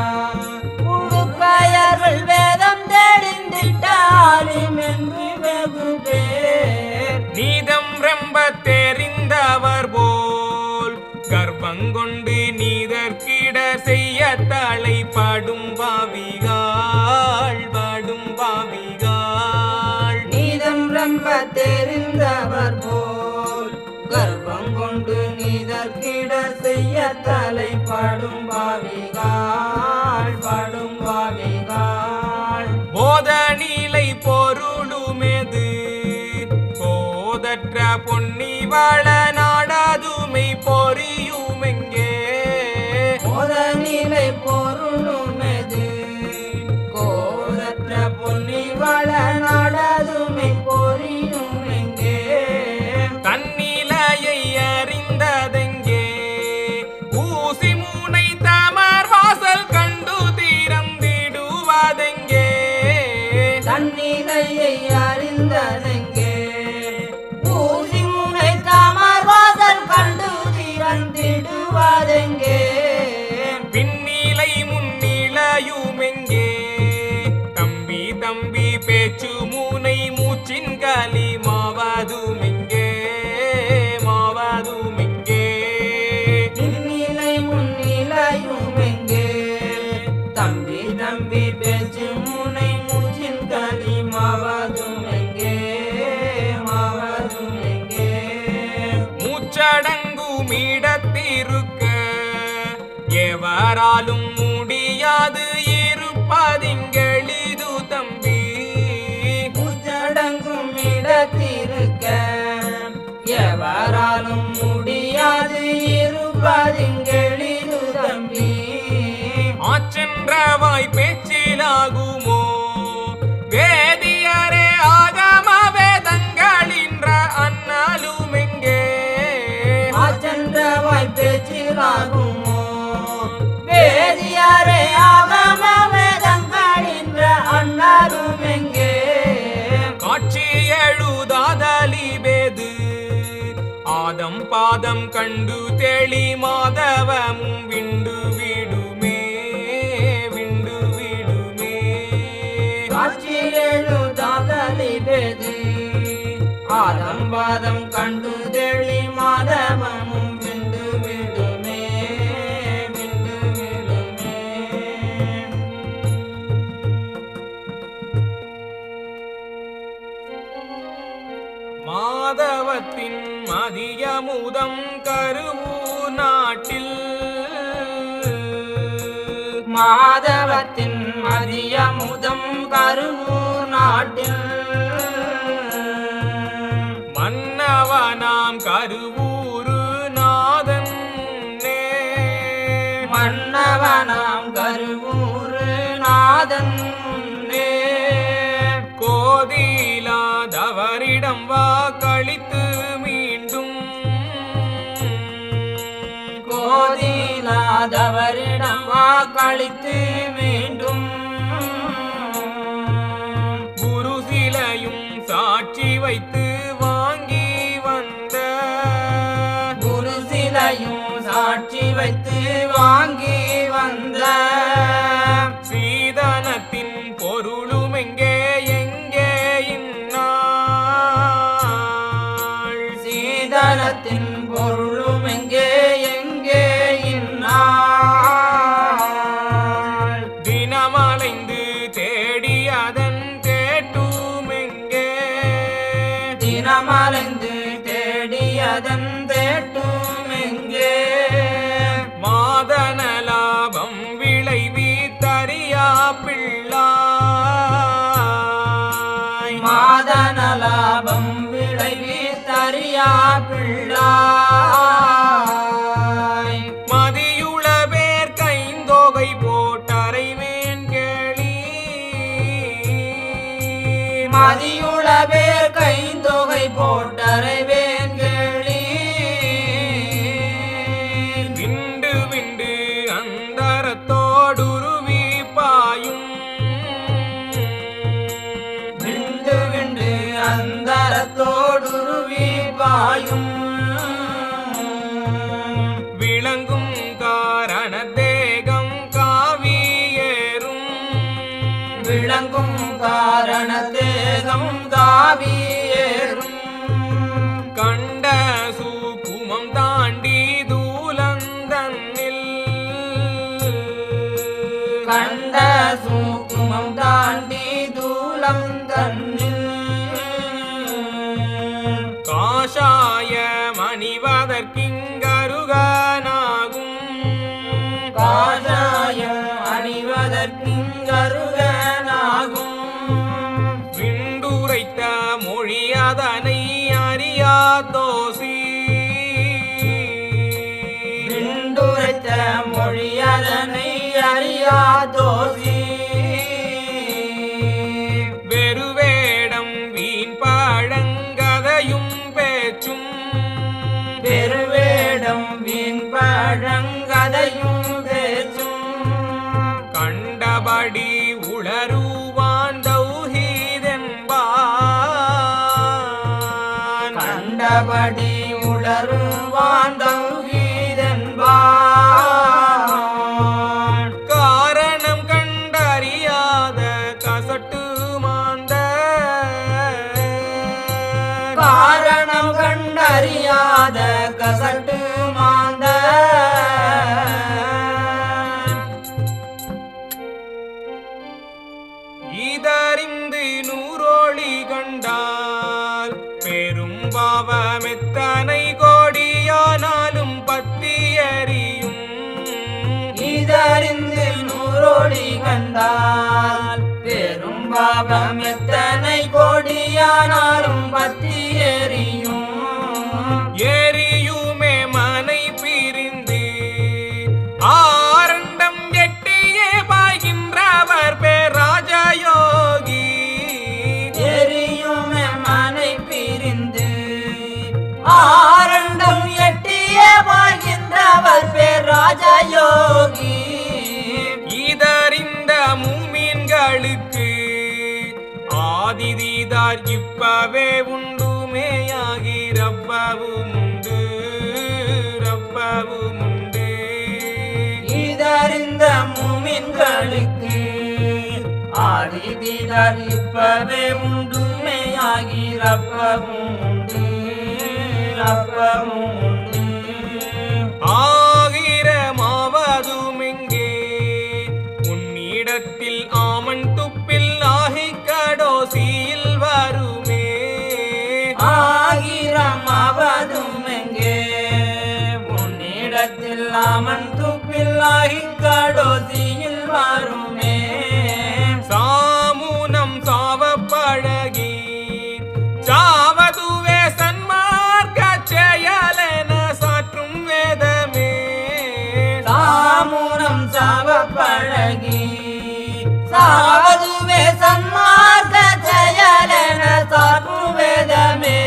புழுக்காயர்கள் வேதம் தெளிந்திட்டாலும் என்று வெகு பேர் நீதம் ரொம்ப தெரிந்தவர் போல் கர்ப்பங்கொண்டு நீதற்கிட செய்ய தலை படும் பாவிகாள் படும் பாவிகாள் நீதம் ரொம்ப தெரிந்தவர் போல் கர்ப்பம் கொண்டு நீதற்கிட செய்ய தலை படும் பாவிகாள் படும் பாவிகாள் போத நிலை பொருளுமெது போதற்ற பொன்னி வள நாடாதுமை பொறியுமெங்கே போத நிலை பொருளுமெது கோதற்ற பொன்னி வள நாடதுமை பொறியும் எங்கே தன்னிலையை அறிந்ததெங்கே ஊசி மூனை தமர் வாசல் கண்டு தீரந்திடுவதெங்கே தன்னிலையை அறிந்ததெங்கே ஊசி முனை தாமர் வாசல் கண்டு திறந்திடுவதெங்கே பின்னிலை முன்னிலையுமே பேச்சு மூனை மூச்சின் களி மாவதுமெங்கே மாவதுமெங்கே நிலை முன்னிலையும் எங்கே தம்பி தம்பி பேச்சு முனை மூச்சின் களி மாவதும் எங்கே மாவதும் எங்கே மூச்சடங்கும் இடத்திருக்க எவராலும் முடியாது இருப்பதிங்கெளிது தம்பி மூச்சடங்கும் இடத்திருக்க எவராலும் முடியாது இருப்பதிங்கெளிது தம்பி ஆச்சென்றவாய் பேச்சிலாகுமோ வேதியரே ஆகம வேதங்களின்ற அண்ணலுமெங்கே ஆச்சென்றவாய் பேச்சிலாகுமோ வேதியரே ஆகம வேதங்களின்ற அண்ணலும் எங்கே காட்சி எழுதாதலி பேது ஆதம் பாதம் கண்டு தெளி மாதவமும் விண்டு விடுமே விண்டு விடுமே காட்சி எழுதாதலி பேது ஆதம் பாதம் கண்டு தெளி மாதவமும் விண்டு விடுமே விண்டு விடுமே மாதவத்தின் மதியமுதம் கருவூர் நாட்டில் மாதவத்தின் மதியமுதம் கருவூர் நாட்டில் மன்னவனாம் கருவூரு நாதன் மன்னவனாம் கருவூர் நாதன் கோதிலாதவரிடம் வாக்களித்து மீண்டும் கோதிலாதவரிடம் வாக்களித்து மீண்டும் குரு சிலையும் சாட்சி வைத்து வாங்கி வந்த குரு சிலையும் சாட்சி வைத்து வாங்கி வந்த சீதனத்தின் பொருளும் எங்கே எங்கே இந்நாள் சீதனத்தின் பொருளும் எங்கே எங்கே இந்நாள் தினமலைந்து தேடி அதன் தேட்டும் எங்கே தினமலைந்து தேடியதன் தேட்டும் எங்கே மாதன லாபம் விளைவி தரியா பிள்ளாய் மாதன லாபம் விளைவி தரியா பிள்ளாய் மதியுள பேர் கைந்தொகை போட்டறைவேன் கேளி மதியுள பேர் கைந்தொகை போட்டறைவேன் கேளி விண்டு விண்டு அந்தரத்தோடுருவி பாயும் விண்டு விண்டு அந்தரத்தோடுருவி பாயும் விளங்கும் காரண தேகம் காவியேறும் விளங்கும் காரண தேகம் காவியேறும் கண்ட சூக்குமம் தாண்டி தூலந்தன்னில் கண்ட சூக்குமம் தாண்டி தூலம் தன்னில் காஷாய மணிவதற்கிங்கருகனாகும் காஷாய அணிவதற்கிங்கருகனாகும் விண்டுரைத்த மொழி அதனை அறியாதோசி விண்டுரைத்த மொழியதனை அறியாதோசி வெறுவேடம் வீண் பழங்கதையும் பேச்சும் பெருவேடம் வீண் பழங்கதையும் பேச்சும் கண்டபடி உளருவான் தௌஹீதென்பான் கண்டபடி உளருவான் தௌஹீதென்பான் காரணம் கண்டறியாத கசட்டு மாந்த நாம் கண்டறியாத கசட்டு மாந்த இதறிந்து நூறோழி கண்டால் பெரும் பாவமெத்தனை கோடியானாலும் பத்தி எறியும் இதறிந்து நூறோடி கண்டால் பெரும் பாவம் எத்தனை கோடியானாலும் பத்தி எறியும் எரியுமே மனை பிரிந்து ஆரண்டம் எட்டியே பாய்கின்றவர் பேராஜயோகி எரியும் மனை பிரிந்து ஆரண்டம் எட்டியே வாழ்கின்றவர் பேர் ராஜயோகி இதறிந்த மூமீன்களுக்கு ஆதிதீதார் இப்பவே உண்டுமேயாகி ரப்பவும் உண்டு ரப்பவும் உண்டு இதறிந்த மூமின்களுக்கு ஆதிதீதார் இப்பவே உண்டுமையாகி ரப்பவும் உண்டு ரப்பவும் உண்டு ஆகிரமாவதுமெங்கே உன்னிடத்தில் ஆமன் துப்பில் ஆகி கடோசியில் வருமே ஆகிரமாவதும் எங்கே உன்னிடத்தில் அமன் துப்பில்லாகி கடோசியில் வருமே சாமுனம் சாவ பழகி சாவதுவே சன்மார்க்க செயலென சாற்றும் வேதமே சாமுனம் சாவ பழகி சாவதுவே சன்மார்க்க செயலென சாற்றும் வேதமே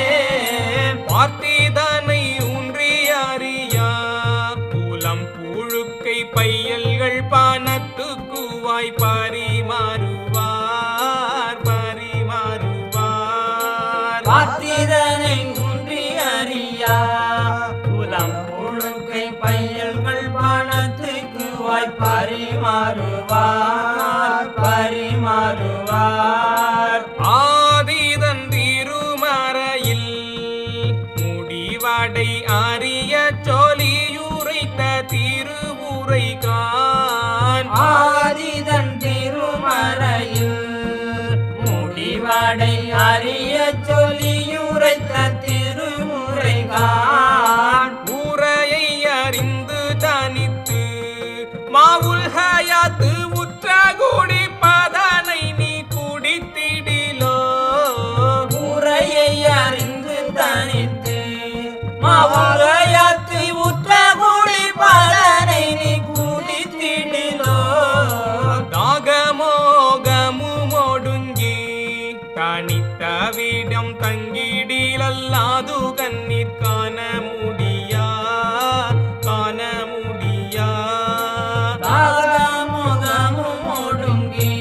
பார்த்திதனை ஊன்றி அறியா புலம் புழுக்கை பையல்கள் பானத்துக்குவாய் பரிமாறுவார் பரிமாறுவார் பாத்திரனை குன்றி அறியா புலம் புழுக்கை பையல்கள் பானத்துக்கு வாய் பரிமாறுவார் பரிமாறுவார் ஆதிதன் திருமறையில் முடிவடை அறிய சொலியுரைத்த திருவுரைகான் ஆதிதன் திருமறையில் முடிவடை அறிய சொல்லியுரைத்த திருமுறைகான் உரையை அறிந்து தனித்து மாவுல் ஹயாத்து உற்ற குடிப்பதனை நீ குடித்திடிலோ உரையை அறிந்து தனித்து மாவுரையாத்து உற்ற குடி பலனை நீ குடித்திடிலோ தாகமோகமும் ஒடுங்கி தனித்தவிடம் தங்கிடிலல்லாது கண்ணீர் காண முடியா காண முடியா தாகமுகமும் ஒடுங்கி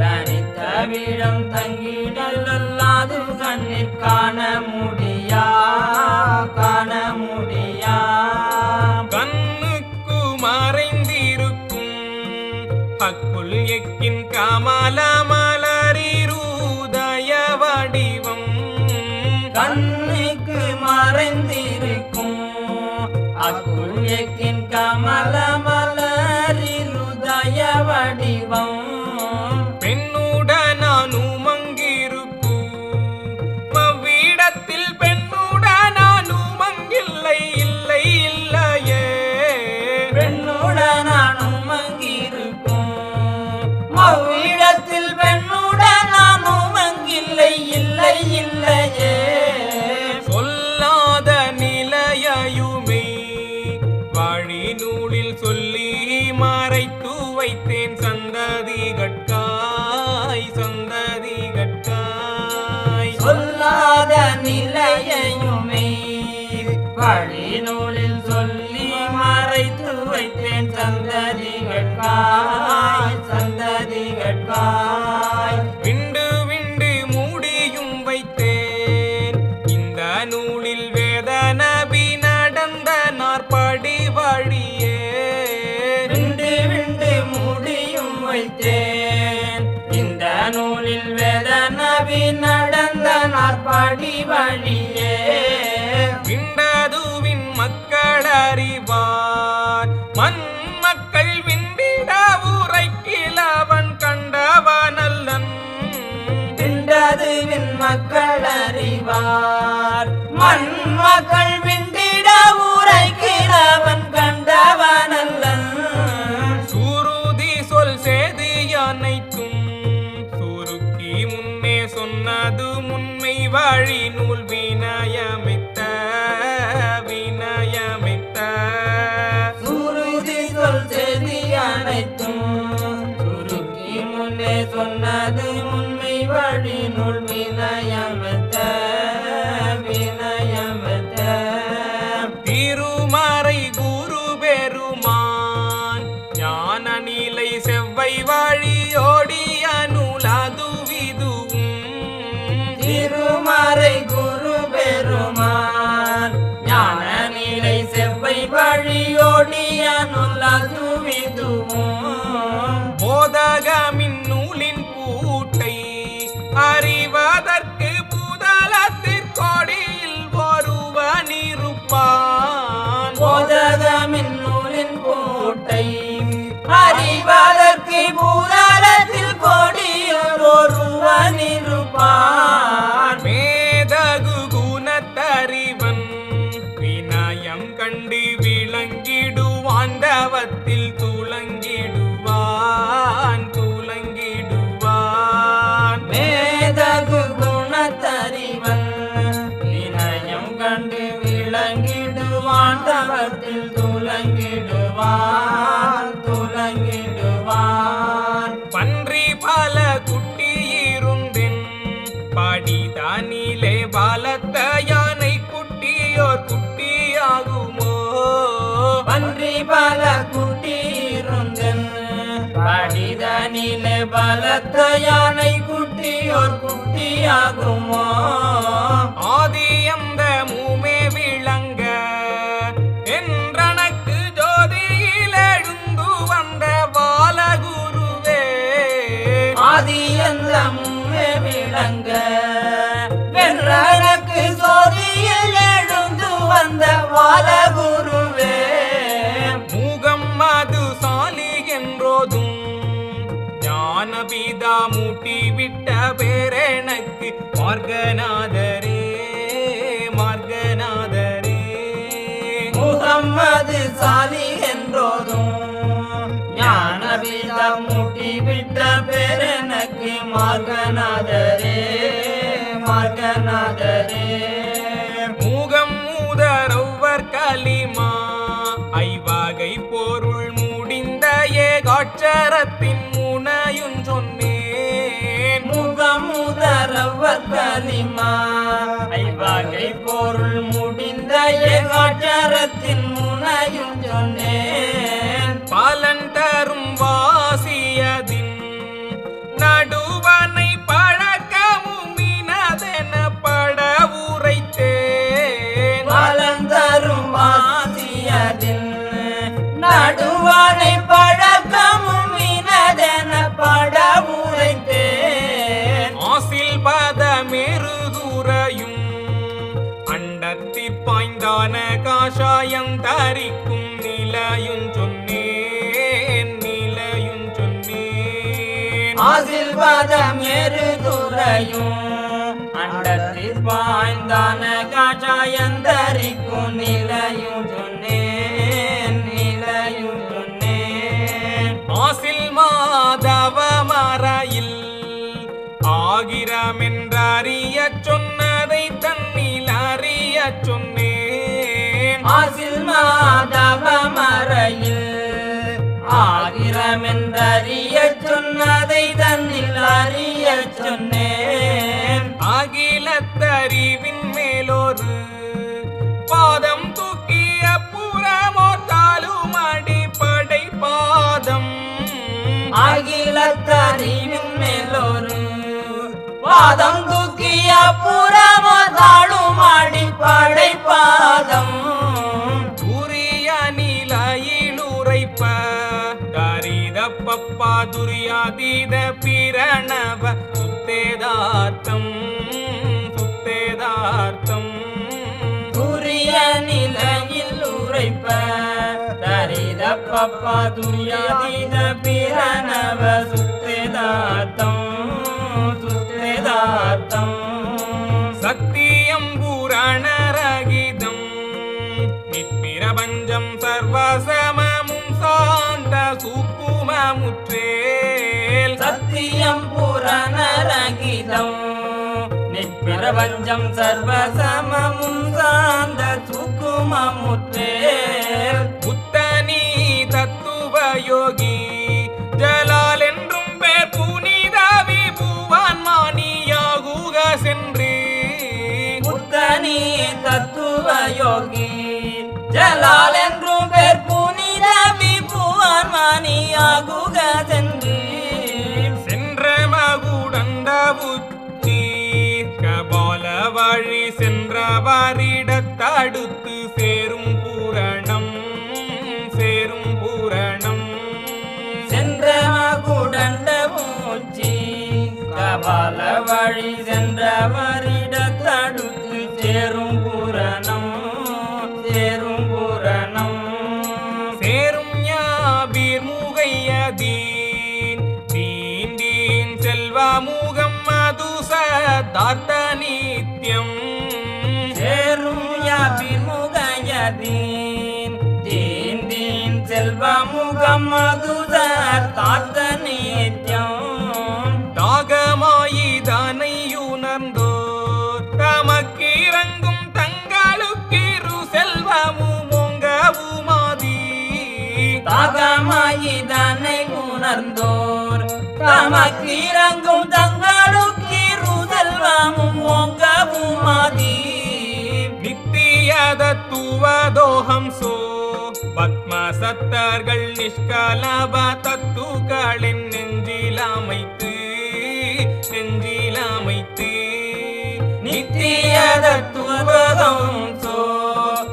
தனித்தவிடம் தங்கிடல்லாது கண்ணிற் காண முடியா காண முடியா கண்ணுக்கு மறைந்திருக்கும் பக்குல் எக்கின் கமல மலரிருதய வடிவம் கண்ணுக்கு மறைந்திருக்கும் அக்குள்யக்கின் கமல மலரிருதய வடிவம் பெண்ணுடனானும் அங்கிருப்பு அவ்விடத்தில் பெண்ணுடனானும் அங்கில்லை இல்லை இல்லையே பெண்ணுடனும் அங்கிருக்கும் அவ்விடத்தில் பெண்ணுடனும் அங்கில்லை இல்லை இல்லையே சொல்லாத நிலையுமே வழி நூலில் சொல்லி மறைத்து வைத்தேன் சந்ததி கட்காய் சந்ததி கட்காய் சொல்லாத நிலையுமே வழி நூலில் சொல்லி மறைத்து வைத்தேன் சந்ததிகட்காய் சந்ததிகட்காய் விண்டு விண்டு மூடியும் வைத்தேன் இந்த நூலில் வேத நபி நடந்த நாற்படி வழியே விண்டு விண்டு மூடியும் வைத்தேன் இந்த நூலில் வேத நபி நடந்த நாற்படி வழியே மக்கள் அறிவார். மண் மக்கள் விண்டிட உரைக்கிறவன் கண்டவனல்லன். சுருதி சொல் சேது அனைத்தும் சுருக்கி முன்னே சொன்னது முன்மை வழி நூல் வினயமித்த வினயமித்த. சுருதி சொல் செய்தி அனைத்தும் சுருக்கி முன்னே சொன்னது உண்மை வழி நூல் வினயமித்த வினயமித்த. திருமறை குரு பெருமான் ஞான நிலை செவ்வை வழியோடிய நூலதுவிதுவும். திருமறை குரு பெருமான் ஞான நிலை செவ்வை வழியோடிய நூலதுவிதுவும். போதகமின் நூலின் பூட்டை அறிவதற்கு புதலத்திற்கொடியில் ஒருவன் இருப்பான். போதகமின் நூலின் பூட்டை அறிவதற்கு பூதலத்தில் கொடியில் ஒருவன் இருப்பான். மேதகு குணத்தறிவன் வினயம் கண்டு விளங்கிடுவான் தவத்தில் துலங்கிடுவான் துலங்கிடுவான். மேதகு குணத்தறிவன் வினயம் கண்டு விளங்கிடுவான் தவத்தில் துலங்கிடுவான் துலங்கிடுவான். பன்றி பல குட்டியிருந்தென் படிதானிலே பலத்த யானை குட்டியோர் குட்டியாகுமோ. பன்றி பல குட்டியிருந்தன் படிதனிலே பலத்த யானை குட்டியோர் குட்டியாகுமோ. ஆதி அந்த மூமே விளங்க என்றனக்கு ஜோதியில் எழுந்து வந்த பாலகுருவே. ஆதி அந்த மும்மே விளங்க வென்றனக்கு சோதியில் எழுந்து வந்த பாலகுருவே. முகம் மது சாலி என்றோதும் ஞானபிதா மூட்டிவிட்ட பேரெனக்கு மார்கநாதரே மார்கநாதரே. முகம்மது சாலி என்றோதும் ஞானபீதம் மூட்டிவிட்ட பேரெனக்கு மார்கநாதரே மார்கநாதரே. முகம் மூதரவர் களிமா ஐவகை பொருள் முடிந்த ஏகாட்சரத்தின் முனையும் சொன்னேன். முகமுதரவர் களிமா ஐவகை பொருள் முடிந்த ஏகாட்சரத்தின் முனையும் சொன்னேன். பலன் தரும் வாசியதின் நடுவனை பழக்கமும் இனதென பட உரைத்தேன். பலன் தரும் வாசியதின் நடுவானை பழக்கமும் இனதென பட உரைத்தேன். ஆசில் பதமெருதுரையும் அண்டத்தில் பாய்ந்தான காஷாயம் தரிக்கும் நிலையும் சொன்னேன் நிலையும் சொன்னேன். ஆசிர்வாதம் எருதுரையும் அண்டத்தில் பாய்ந்தான காஷாயந்தரிக்கும் நிலையும் சொன்னேன் நிலையும் சொன்னேன். ஆசில் மாதவ மறையில் ஆகிரமென்றறிய சொன்னதை தன்னில் அறிய சொன்னேன். ஆசில் மாதவ மறையில் ஆகிரமென்றறிய சொன்னதை தன்னில் அறிய சொன்னேன். அகிலத்தறிவின் மேலொரு பாதம் தூக்கிய புறமோத்தாலும் அடிப்படை பாதம். அகிலத்தறிவின் மேலொரு பாதம் தூக்கிய புறமதாளும் அடிப்படை பாதம். துரிய நிலையில் உரைப்ப தரிதப்பப்பா துரியாதீத பிரணவ சுத்தேதார்த்தம் சுத்தேதார்த்தம். துரிய நிலையில் உரைப்ப தரிதப்பப்பா துரியாதீத பிரணவ சுத்தேதார்த்தம் சுத்தேதார்த்தம். நித்தியம் புறநரகிதம் நிற்பிரபஞ்சம் சர்வசமமும் சார்ந்த சுக்குமமுற்றே புத்தனி தத்துவ யோகி ஜலால் என்றும் பேர் புனித விபுவான் மானியாகுக சென்று புத்தனி தத்துவ யோகி ஜலால் என்றும் பேர் புனித விபுவான் மானியாகுக சென்று சென்ற மகுடண்ட புத்தி கபால வழி சென்றவரிடத்தடுத்து சேரும் பூரணம் சென்ற மகுடண்ட மூச்சி கபால வழி சென்றவரிடத்தடுத்து சேரும் பூரணம் சேரும் ஞாபீர் முகையதீன் தீன் தீன் செல்வமுகம் மதுசதார்த்த நித்யம் சேரும் யாபிமுகயதீன் தீன் தீன் செல்வமுகம் மதுதார்த்த நித்யம் தாகமாயிதனை உணர்ந்தோ தமக்கிறங்கும் தங்களுக்கிரு செல்வமும் ஓங்கவுமாதி தாகமாயிதனை உணர்ந்தோர் தமக்கிறங்கும் தங்களுக்கிரு செல்வமும் ஓங்கவுமாதி நித்தியதத்துவதோஹம்சோ பத்மசத்தர்கள் நிஷ்கலப தத்துக்களின் நெஞ்சிலமைத்து நித்தியதத்துவதோஹம்சோ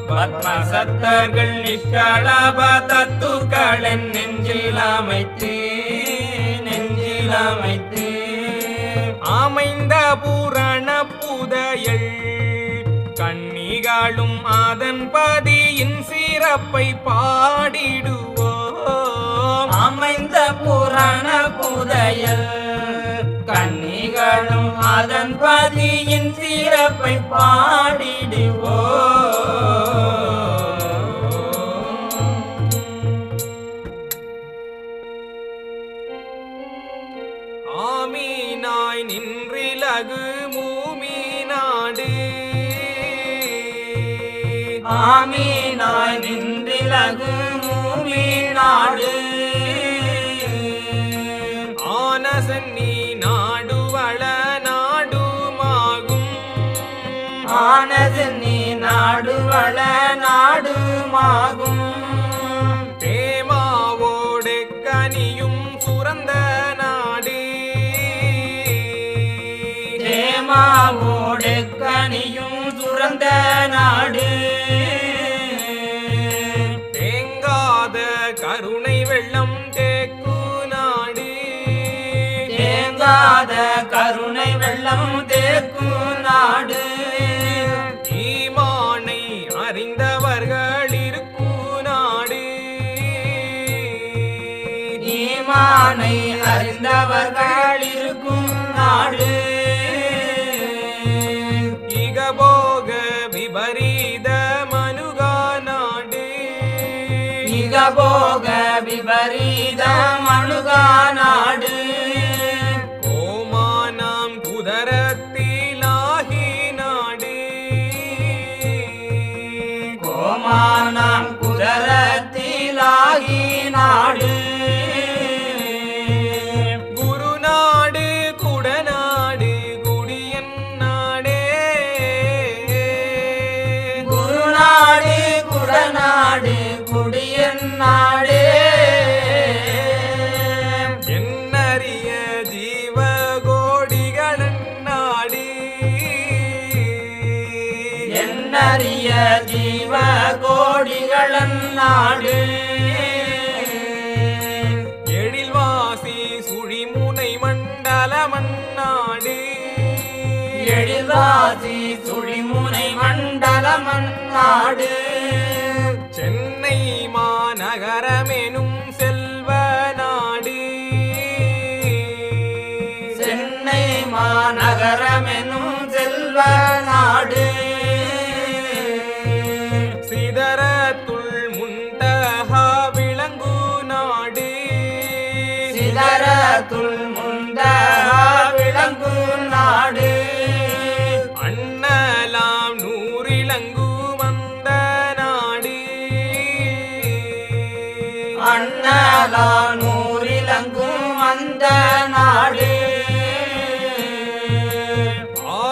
பத்மசத்தர்கள் நிஷ்கலப தத்துக்களின் நெஞ்சிலமைத்து அமைந்த பூரண புதையல் கன்னிகளும் அதன் பதியின் சிறப்பை பாடிடுவோம் அமைந்த புராண புதையல் கன்னிகளும் அதன் பதியின் சிறப்பை பாடிடுவோம் ஆமீனாய் நின்றிலகு மூமீனாடு ஆமீனாய் நின்றிலகு மூமீனாடு ஆனசன்னி நாடுவள நாடுமாகும் ஆனது நீ நாடுவள நாடுமாகும் தேமாவோடு கனியும் சுரந்த நாடு தேமாவோடு கனியும் சுரந்த நாடு தேங்காத கருணை வெள்ளம் தேக்கு நாடு தேங்காத கருணை வெள்ளம் தேக்கு நாடு ஈமானை அறிந்தவர்கள் இருக்கு நாடு ஈமானை அறிந்தவர்கள் இருக்கும் நாடு இகபோக விபரீத மனுகா நாடு இகபோக விபரீத மனுகா நாடு கோமானாம் குதரத்திலாகி நாடு கோமானாம் குதரத்திலாகி நாடு குருநாடு குடநாடு குடியன் நாடே குருநாடு குடநாடு குடியன் நாடே என்னறிய ஜீவகோடிகளன் நாடு என்னறிய ஜீவ கோடிகளன் நாடு எழில்வாசி சுழிமுனை மண்டல மண்ணாடு எழில்வாசி சுழிமுனை மண்டல மன்னாடு சென்னை மாநகரமெனும் செல்வ நாடு சென்னை மாநகரமெனும் செல்வ நாடு சிதறத்துள் முண்டஹா விளங்கு நாடு சிதறத்துள் முண்டஹா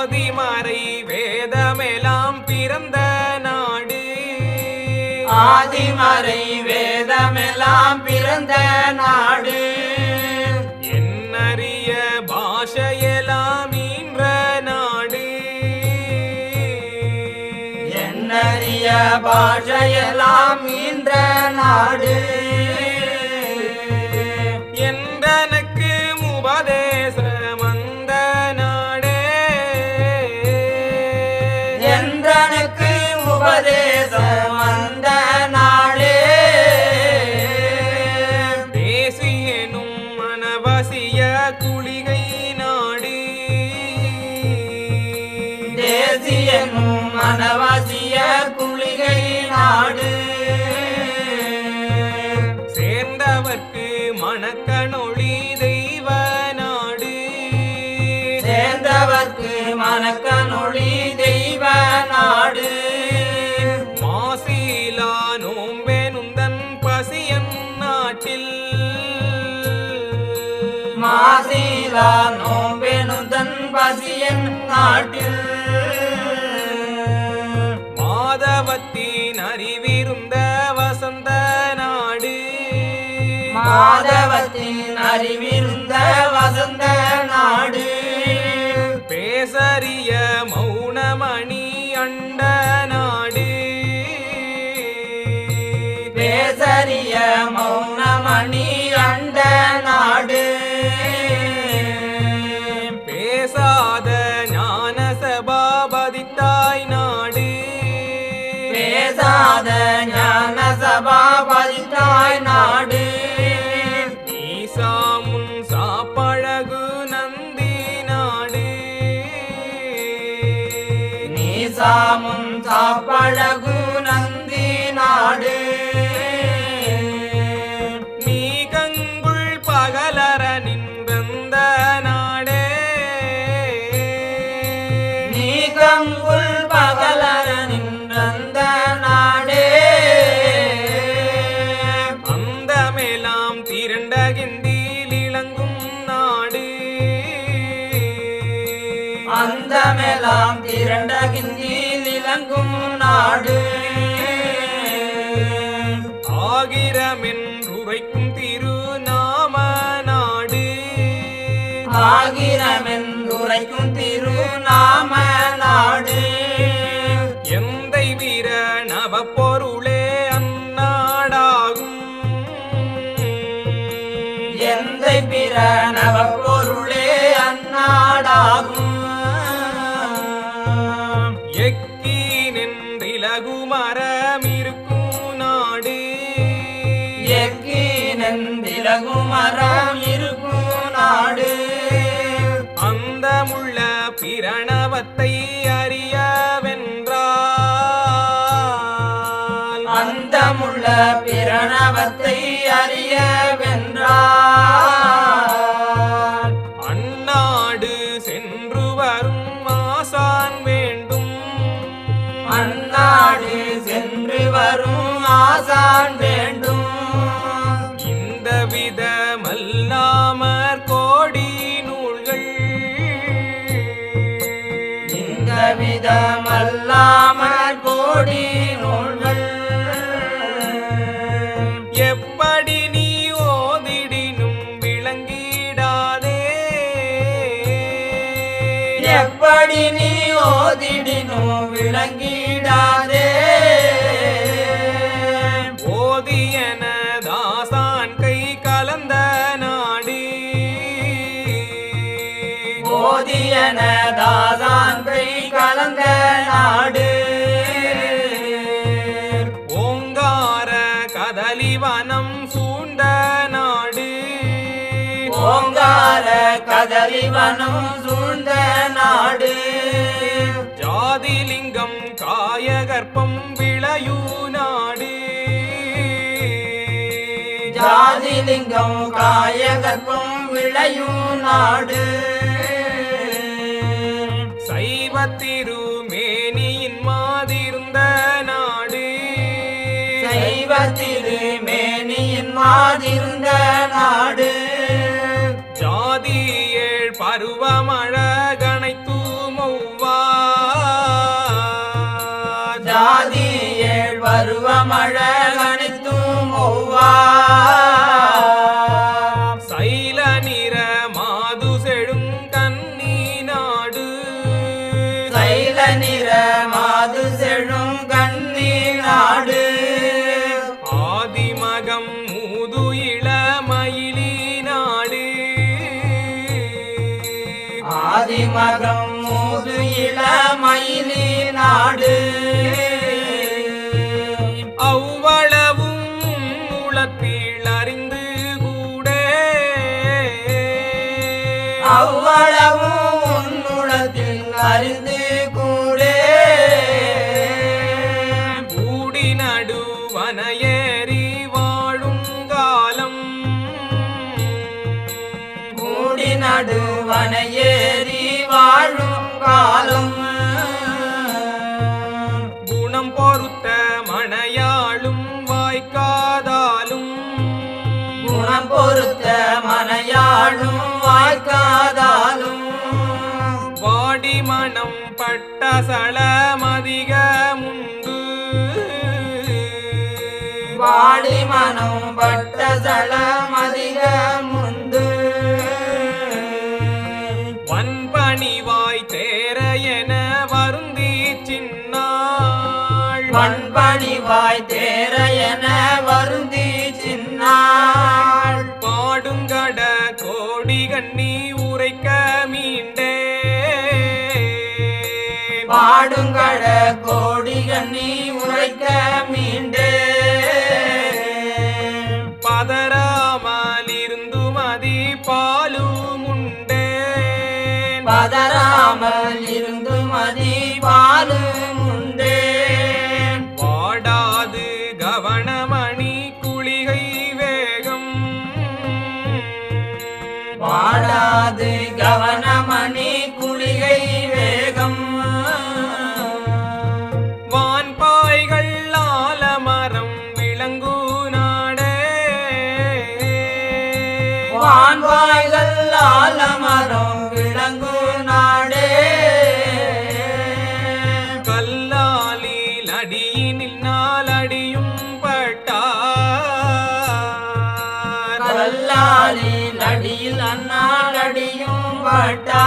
ஆதிமறை வேதமெல்லாம் பிறந்த நாடு ஆதிமறை வேதமெல்லாம் பிறந்த நாடு என்னறிய பாஷையெல்லாம் ஈன்ற நாடு என்னறிய பாஷையெல்லாம் ஈன்ற நாடு என்றனக்கு உபதேசம் வந்த நாடே என்றனுக்கு உபதேசம் வந்த நாடே தேசியனும் மனவசிய குளிகை நாடு தேசியனும் மனவாசிய குளிகை நாடு சேர்ந்தவர்க்கு மணக்கனொளி தெய்வ நாடு சேர்ந்தவர்க்கு மணக்கனொளி தெய்வ நாடு மாசிலா நோம்பெனுந்தன் பசியன் நாட்டில் மாசிலா நோம்பெனுந்தன் பசியன் நாட்டில் மாதவத்தின் அறிவிருந்த வசந்த நாடு மாதவத்தின் அறிவிருந்த வசந்த நாடு பேசறிய மௌனமணி அண்ட நாடு பேசறிய மௌனமணி அண்ட நாடு பேசாத ஞான சபாபதித்தாய் நாடு பேசாத ஞான சபாபதித்தாய் நாடு நீசாமுன் சாப்பழகு நந்தி நாடு நீசாமுன் சாப்பழகு நந்தி நாடு நீ கங்குள் பகலர நின்றந்த நாடே நீ கங்குள் பகலர நின்றந்த நாடே அந்தமெல்லாம் திரண்டகிந்தில் இளங்கும் நாடு அந்தமெல்லாம் திரண்ட கிந்தியில் இலங்கும் நாடு ஆகிரமென்றுரைக்கும் திருநாம நாடு ஆகிரமென்றுரைக்கும் திருநாம நாடு எந்தை வீர நவ பொருளே அந்நாடாகும் எந்தை பிரணவ பொருளே அந்நாடாகும் எக்கீனென்றிலகுமரமிருக்கும் நாடு எக்கீனெந்திலகுமரம் இருக்கும் நாடு அந்தமுள்ள பிரணவத்தை அறியவென்றால் அந்தமுள்ள பிரணவத்தை அறிய வென்றார் அந்நாடு சென்று வரும் ஆசான் வேண்டும் அந்நாடு சென்று வரும் ஆசான் வேண்டும் இந்த விதமல்லாமற் கோடி நூல்கள் இந்த விதமல்லாமற் கோடி நூல்கள் எப்படி நீ ஓதிடினும் விளங்கிடாதே எப்படி நீ ஓதிடினும் விளங்கிடாதே ஓதியன தாசான் கை கலந்த நாடு ஓதியன தாதான் கை கலந்த நாடு ஓங்கார கதலிவனம் சூழ்ந்த நாடு ஓங்கார கதலிவனம் சூழ்ந்த நாடு ஜாதிலிங்கம் காயகற்பம் விளையூ நாடு ஜாதிலிங்கம் காயகற்பம் விளையும் நாடு சைவத்திருமேனியின் மாதிருந்த நாடு சைவ திருமேனியின் மாதிருந்த நாடு ஜாதி ஏழ் பருவமழகனை தூமௌவ தேனிற மாது செழும் கண்ணி நாடு ஆதிமகம் மூது இளமயிலி நாடு ஆதிமகம் மூது இளமயிலி நாடு அவ்வளவும் உளத்தில் அறிந்து கூட அவ்வளவும் உன்னுளத்தில் அறிந்து கூட கூடி நடுவன ஏறி வாழும் காலம் கூடி நடுவன ஏறி வாழும் காலம் குணம் பொறுத்த மனையாளும் வாய்க்காதாலும் குணம் பொறுத்த மனையாளும் வாய்க்காதாலும் வாடி மனம் பட்ட சளமதிகமுண்டு வாடி மனம் பட்ட சளமதிகமுண்டு வன்பணிவாய் தேர என வருந்தி சின்னாள் பண்பணிவாய் தேர என வருந்தி சின்னாள் பாடுங்கட கோடி கண்ணி உரைக்க மீண்டே பாடுங்கட கோடி கண்ணி உரைக்க மீண்டே பதறாமல் இருந்து மதி பாலும் உண்டேன் பதறாமல் இருந்து மதி பாலும் உண்டேன் வாடாது கவனமணி குளிகை வேகம் பாடாது கவனமணி குளிகை வேகம் வான்பாய்கள் ஆலமரம் விளங்கு நாடே வான்வாய்கள் ஆலமரம் விளங்கு நாடே கல்லாலில் அடியினில் நாளடியும் பட்டார் கல்லாலில் அடியில் அண்ணால் அடியும் பட்டார்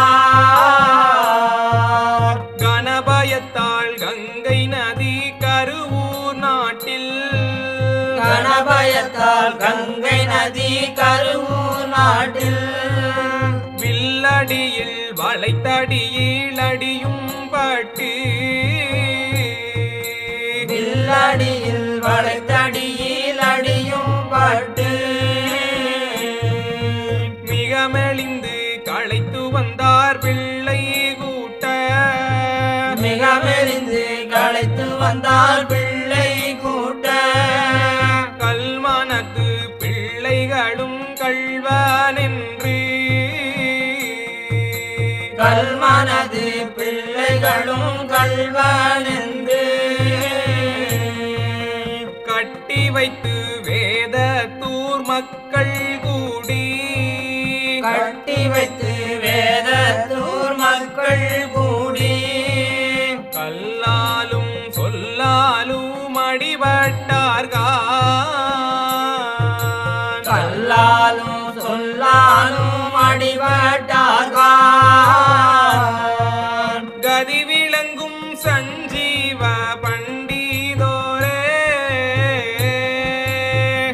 கணபயத்தால் கங்கை நதி கருவூர் நாட்டில் கணபயத்தால் கங்கை நதி கருவூர் நாட்டில் வில்லடியில் வளைத்தடியில் அடியும் பட்டு வில்லடியில் வளைத்தடியில் அடியும் பட்டு மிக மெலிந்து களைத்து வந்தார் பிள்ளை கூட்ட மிக மெலிந்து களைத்து வந்தால் பிள்ளை கூட்ட கல்மனத்து பிள்ளைகளும் கள்வனென்று கல்மனது பிள்ளைகளும் கள்வனென்று கட்டி வைத்து வேதத்தூர் மக்கள் கூடி கட்டி வைத்து வேதத்தூர் மக்கள் கூடி கல்லாலும் சொல்லாலும் அடிபட்டார்கள் கல்லாலும் சொல்லாலும் அடிபட்டார்கள் கதி விளங்கும் சஞ்சீவ பண்டிதோரே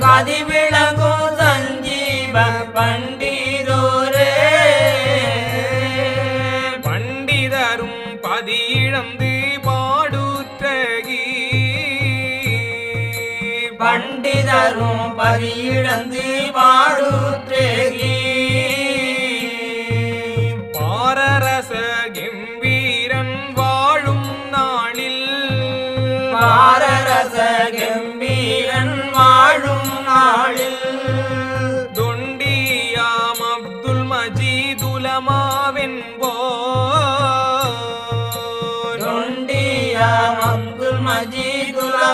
கதி விளங்கும் சஞ்சீவ பண்டிதோரே பண்டிதரும் பதியிழந்து பாடுற்றகி பண்டிதரும் பதியிழந்து பாடுற்றேகி பாரரச கெம்பீரன் வாழும் நாளில் பாரரச கம்பீரன் வாழும் நாளில் தொண்டியாம் அப்துல் மஜீதுலமாவென்போர் தொண்டியாம் அப்துல் மஜீதுலமாவென்போ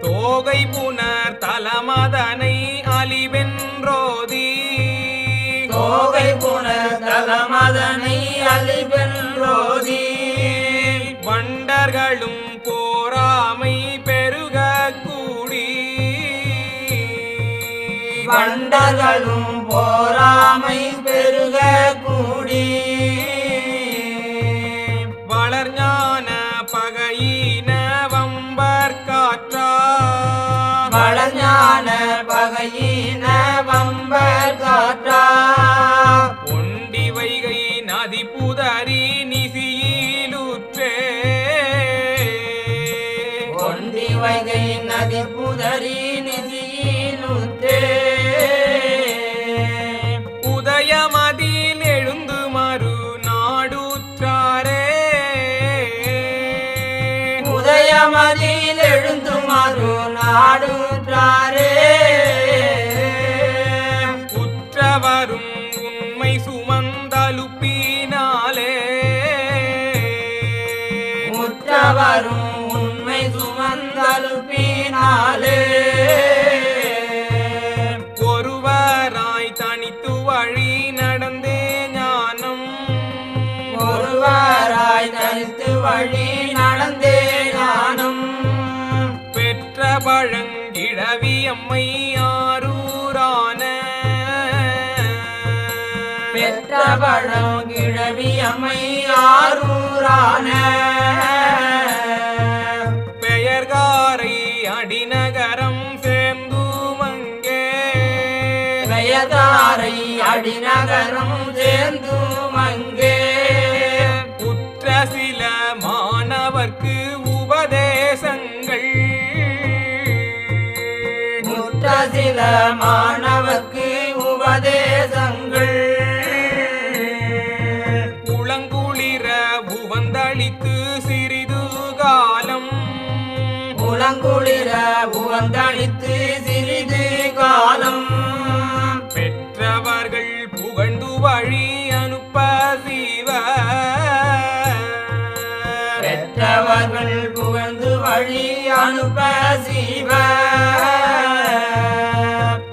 தோகை புனர் தலமதனை அலிவென்றோதி தோகை புனர் தலமதனை அலிவென்றோதி வண்டர்களும் போராமை பெருக கூடி வண்டர்களும் போராமை பெருக கூடி எழுந்துமாறு நாடுற்றாரே உற்றவரும் உண்மை சுமந்தலுப்பினாலே முற்றவரும் உண்மை சுமந்தலுப்பினாலே ஒருவராய் தனித்து வழி நடந்தே ஞானம் ஒருவராய் தனித்து வழி நடந்தே ஞானம் பெற்ற பழங்கிழவி அம்மை ஆரூரான பெற்ற பழங்கிழவி அம்மை ஆரூரான பெயர்காரை அடிநகரம் சேர்ந்துமங்கே பெயர்காரை அடிநகரம் சேர்ந்துமங்கே உற்ற சில மாணவர்க்கு உபதேசங்கள் முற்ற சில மாணவர்க்கு உபதேசங்கள் உளங்குளிர உவந்தளித்து சிறிது காலம் உளங்குளிர உவந்தளித்து சிறிது காலம் பெற்றவர்கள் புகழ்ந்து வழி அனுப்ப சிவ பெற்றவர்கள் புகழ்ந்து வழி அனுப்ப சிவ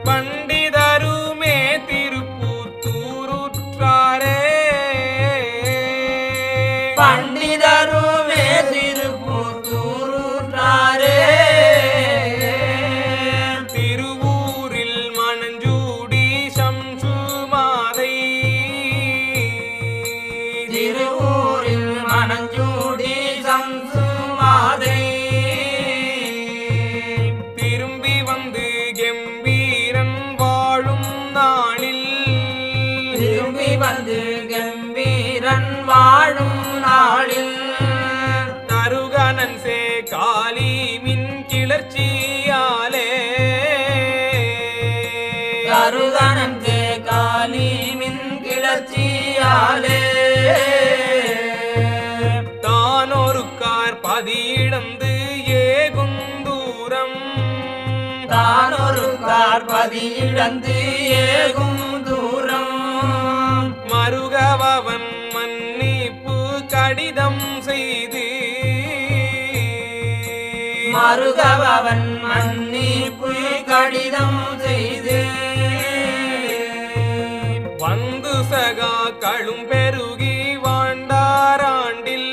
பண்டிதருமே திருப்புத்தூருற்றாரே பண்டிதருமே திருப்புத்தூருற்றாரே திருவூரில் மணஞ்சூடி சம்சுமாதை திருவூரில் மணஞ்சூடி சம்சுமாதை திரும்பி வந்து கம்பீரன் வாழும் நாளில் திரும்பி வந்து கம்பீரன் வாழும் நாளில் தருகனன் சே காளி மின் கிளர்ச்சியாலே தருகனன் தே காளி மின் கிளர்ச்சியாலே தானொரு கார் பதியிடந்து ஏகும் தூரம் தானொரு கார்பதி இழந்து ஏகும் தூரம் மருகவன் மன்னிப்பு கடிதம் செய்து மருகவன் மன்னிப்பு கடிதம் செய்து வந்து சகா களும் பெருகி வாழ்ந்தாராண்டில்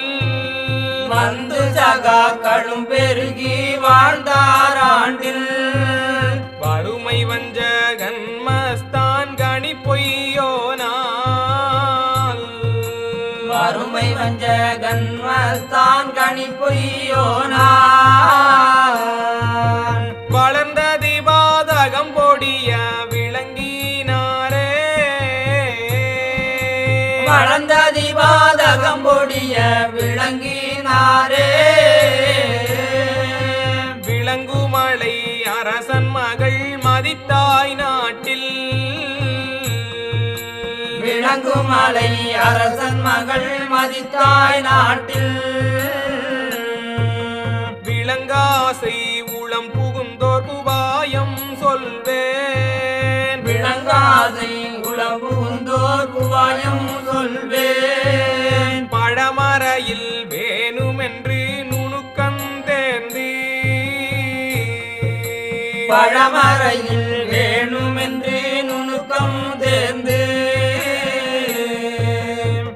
வந்து சகாக்களும் பெருகி வாழ்ந்தாராண்டில் வறுமை வஞ்சகன் மஸ்தான் கனி பொய்யோனால் வறுமை வஞ்சகன் மஸ்தான் கனி பொய்யோனான் வளர்ந்த திபாதகம் பொடிய விளங்கினாரே வளர்ந்த திபாதகம் பொடிய விளங்கினாரே விளங்குமலை அரசன் மகள் மதித்தாய் நாட்டில் விளங்குமலை அரசன் மகள் மதித்தாய் நாட்டில் விளங்காசை உளம் புகுந்தோர் உபாயம் சொல்வேன் விளங்காதை உளம்புந்தோர் உபாயம் சொல்வேன் பழமறையில் வேணுமென்று நுணுக்கம் தேர்ந்து பழமறையில் வேணுமென்று நுணுக்கம் தேர்ந்து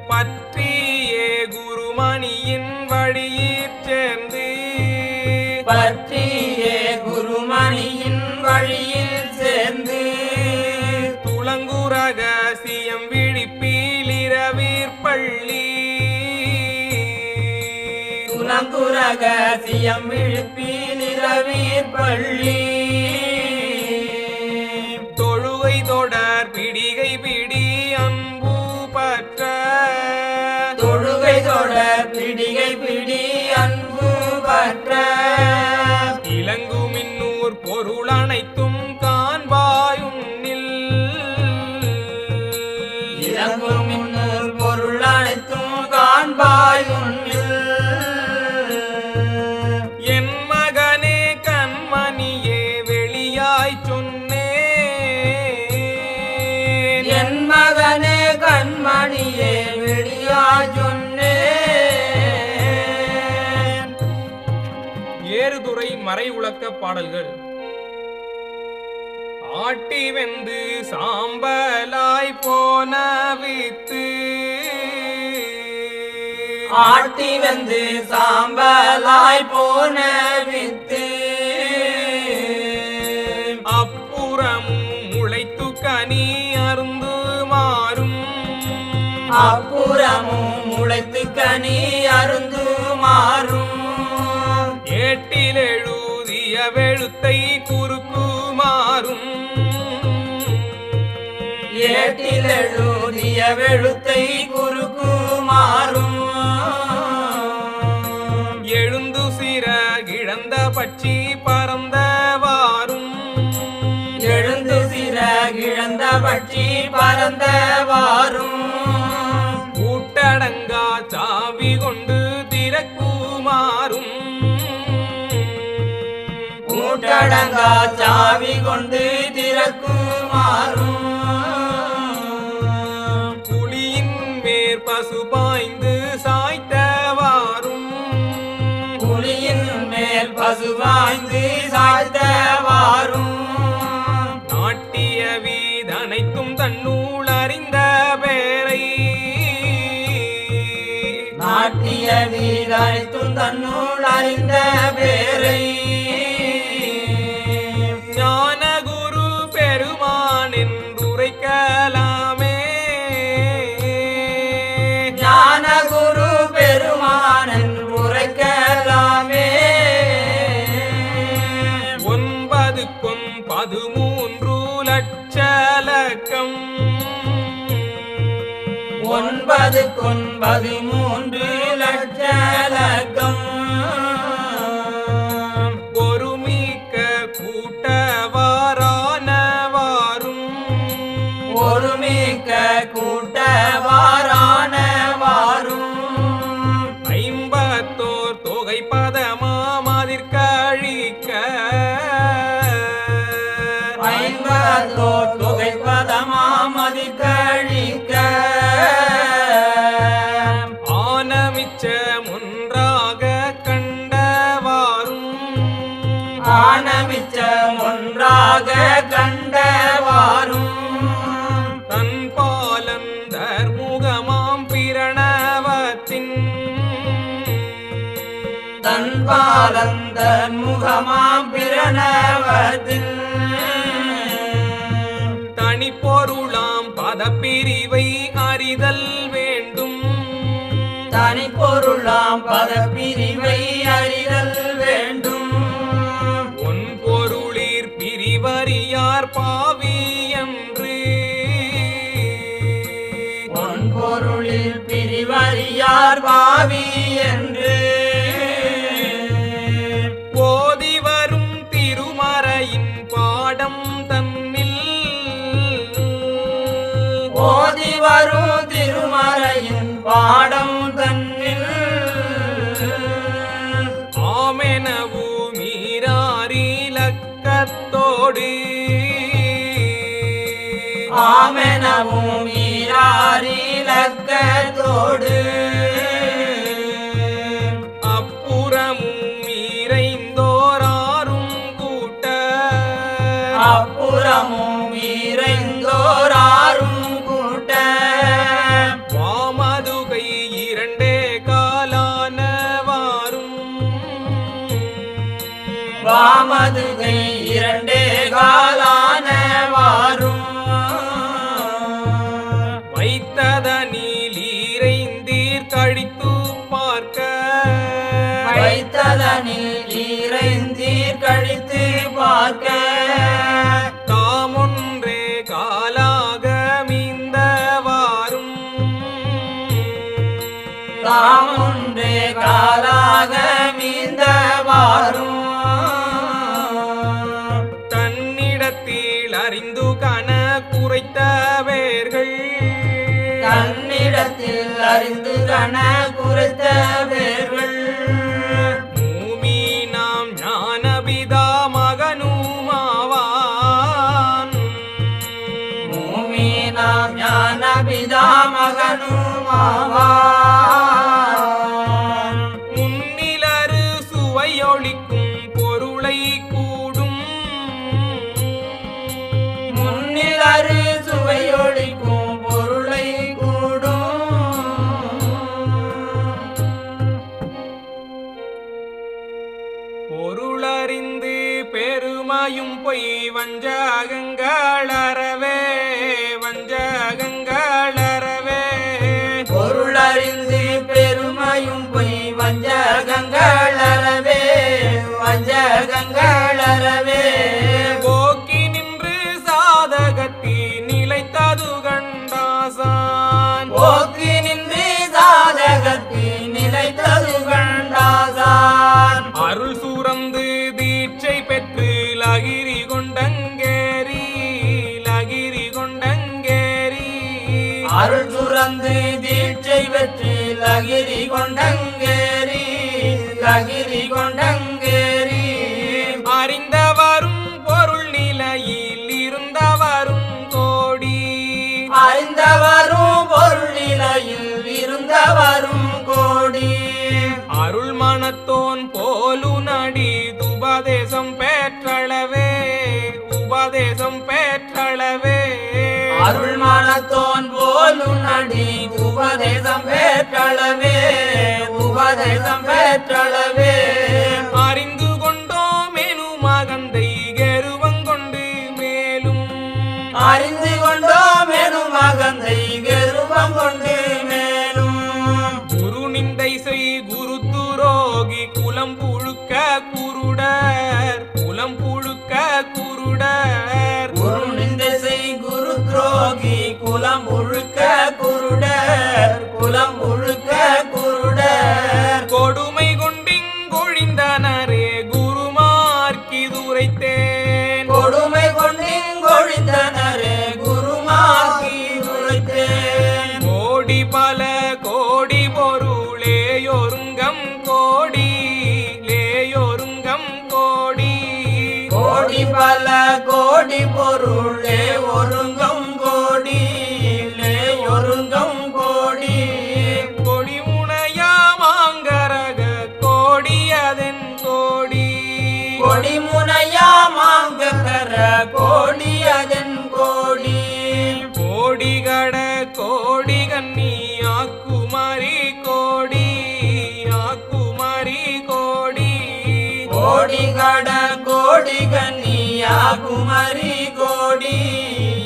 பற்றியே குருமணியின் வழியிற் சேர்ந்து பற்றியே குருமணியின் வழியில் சேர்ந்து துளங்குரகசியம் விழிப்பீலிரவீர்பள்ளி துலங்குரகசியம் விழுப்பில் இரவீர் பள்ளி தொழுகை தொடர் பிடிகை பிடி அன்பு பற்ற தொழுகை தொடர் பிடிகை பிடி அன்பு பற்ற இளங்குமின்னூர் பொருள் அனைத்தும் காண்பாயுன்னில் இறங்கும் இன்னொரு பொருள் அனைத்தும் காண்பாயுன்னில் என் மகனே கை உலக்க பாடல்கள். ஆட்டி வெந்து சாம்பலாய் போன வித்து, ஆட்டி வந்து சாம்பலாய் போன வித்து, அப்புறமும் முளைத்து கனி அருந்து மாறும், அப்புறமும் முளைத்து கனி அருந்து மாறும், ஏட்டில் எழுதிய வெளுத்தை குறுக்குமாறும், ஏட்டில் எழுதிய வெளுத்தை குறுக்குமாறும், எழுந்து சிறகிழந்த பட்சி பறந்தவாறும், எழுந்து சிறகிழந்த பட்சி பறந்தவாறும், கூட்டடங்கா சாவி கொண்டு திறக்குமாறும், கூட்டடங்கா சாவி கொண்டு திறக்குமாறும், புலியின் மேற் பசு பாய்ந்து சாய்த்தவாறும், புலியின் மேல் பசு வாய்ந்து சாய்த்தவாறும், நாட்டிய வீதனைத்தும் தன்னூல் அறிந்த பேரை, நாட்டிய வீரனைத்தும் தன்னூல் அறிந்த பேரை, ஞான குரு பெருமான் என்றுரைக்கலாமே, ஞான குரு பெருமான் என்றுரைக்கலாமே, 9 லட்சலக்கம், 9 லட்சலக்கம், ஒருமிக்க கூட்டவாரானவாறும், ஒருமிக்க கூட்டவாரானவாறும், 50 தொகை பதமாமதிர்கழிக்க, 50 தொகை பதமாமதிர்கழிக்க, ஆனமிச்சம் ஒன்றாக கண்டவாறும், ஆனமிச்சம் ஒன்றாக கண்டவாறும், தன் பாலந்தர் முகமாம் பிரணவத்தின், தன் பாலந்தன் முகமாம் பிரணவத்தில், தனி பொருளாம் பதப்பிரிவை அறிதல் வேண்டும், தனி பொருளாம் பதப்பிரிவை அறிதல் வேண்டும், உன் பொருளிற் பிரிவறியார் பாவி என்று, உன் பொருளில் பிரிவறியார் பாவி என்று, போதி வரும் திருமறையின் பாடம் தன்னில், ஓதி வரும் திருமறையின் பாடம் தன்னில், ஆமெனவு மீறாரிலக்கத்தோடு, ஆமெனவும் மீறாரிலக்கத்தோடு, அப்புறமும் மீறைந்தோராரும் கூட்ட, அப்புறமும் மீறைந்தோராரும் கூட்ட, வாமதுகை 2 காலானவாறும், வாமதுகை 2 காலானவாறும், வைத்ததனில் ஈரைந்தீர் கழித்து பார்க்க, வைத்ததனில் ஈரைந்தீர் கழித்து பார்க்க, தாமொன்றே காலாக மீந்தவாறும், தாமொன்றே காலாக மீந்தவாறும், தன்னிடத்தில் அறிந்து கன குறைத்தவேர்கள், தன்னிடத்தில் அறிந்து கன குறைத்த பேர்கள், பூமி நாம் ஞானபிதா மகனுமாவான், பூமி நாம் ஞானபிதா மகனுமாவான், முன்னிலரு சுவையொழிக்கும் பொருளை துறந்து தீட்சை வெற்றி லகிரி கொண்டங்கேரி லகிரி கொண்டங்கேரி அறிந்தவரும் பொருள் நிலையில் இருந்தவரும் கோடி அறிந்தவரும் பொருள் நிலையில் இருந்தவரும் கோடி அருள் மனத்தோன் போலு நடி உபதேசம் பெற்றளவே உபதேசம் பெற்றளவே அருள் மனத்தோன் போலு நடி உபதேசம் பெற்றளவே உபதேசம் பெற்றளவே அறிந்து கொண்டோம் எனும் மகந்தை கெருவங்கொண்டு மேலும் அறிந்து கொண்டோம் எனும் மகந்தை கெருவம் கொண்டு மேலும் குரு நிந்தை செய் குரு துரோகி குலம் புழுக்க குருடர் குலம் புழுக்க குருடர் குரு நிந்தை செய் குரு துரோகி குலம் ஒழுக்க குருடர் குலம் ஒழுக்க குருடர் கொடுமை கொண்டிங்கொழிந்தனரே குருமார்க்கிதுரைத்தேன் கொடுமை கொண்டிங்கொழிந்தனரே குருமாக்கி உரைத்தேன் கோடி பல கோடி பொருளேயொருங்கம் கோடி லேயொருங்கம் கோடி கோடி பல கோடி பொருளே ஒருங்கம் கோடி லே ஒருங்கம் கோடி கொடிமுனையா மாங்கரக கோடியதென் கோடி கொடிமுனையா மாங்கர கோடி அதன் கோடி கோடிகட கோடி கன்னி ஆக்குமாரி கோடி ஆக்குமாரி கோடி கோடிகட கோடி கன்னியா குமரி கோடி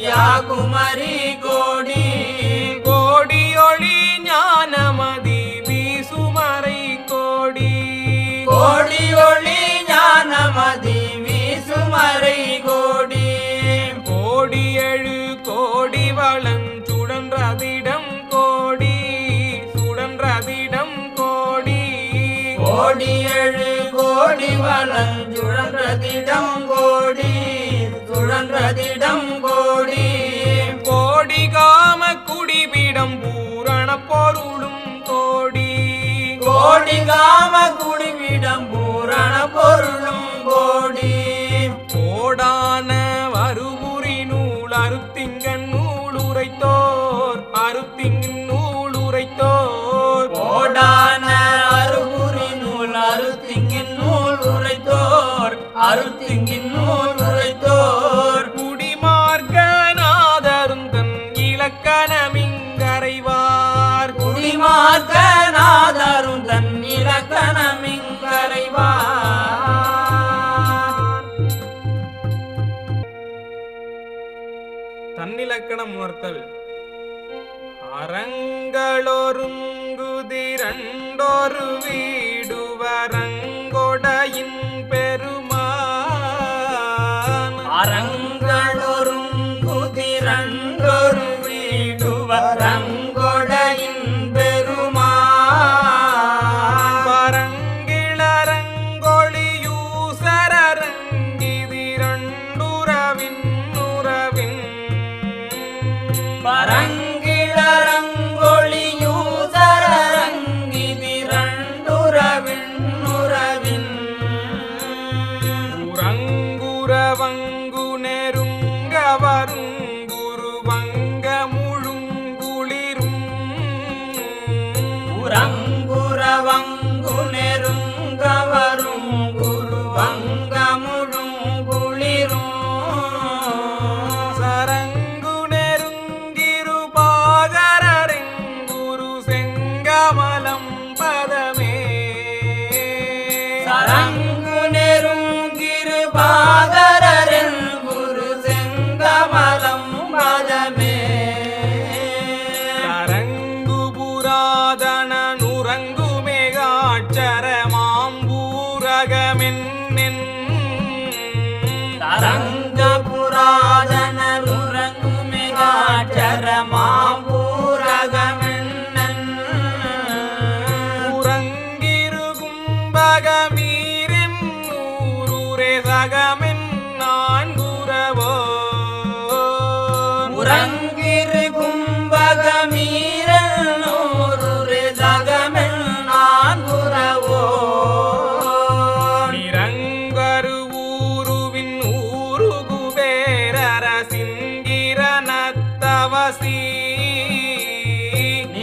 யா குமரி கோடி கோடியொளி ஞானமதி வீசுமறை கோடி கோடி ஒளி ஞானமதி வீசுமறை கோடி கோடி எழு கோடி வளஞ்சுடன்றதிடம் கோடி சுடன்றதிடம் கோடி கோடி ஏழு கோடி வளஞ்சுழன்றதிடம் கோடி சுழன்றதிடம் கோடி கோடி காம குடிபிடம் பூரண பொருளும் கோடி கோடி காம குடிவிடம் பூரண பொருளும் கோடி கோடான வருபுரி நூல் அருத்திங்கன் நூல் உரைத்தோர் அருத்திங்கின் நூல் உரைத்தோர் கோடான அருபுரி நூல் அருத்திங்கின் நூல் உரைத்தோர் அருத்திங்கின் நூல் உரைத்தோர் குடிமார்க்கநாதருந்தன் இலக்கணமிங்கரைவார் குடிமார்க்கநாதரும் தன் இலக்கணமிங்கரைவார் தன்னிலக்கணம் உணர்த்தல் அறங்களொருங்குதிரண்டொரு வீடுவரங்கொடையின் பெருமான் அரங்களொரும் குதிரண்டொரு வீடுவரங்கொடையின் பெருமான் பரங்கிளரங்கொழியூசரரங்கிதிரண்டுறவின் உறவின் பரங்கிளரங்கொழியூசரரங்கிதிரண்டுறவின் உறவின்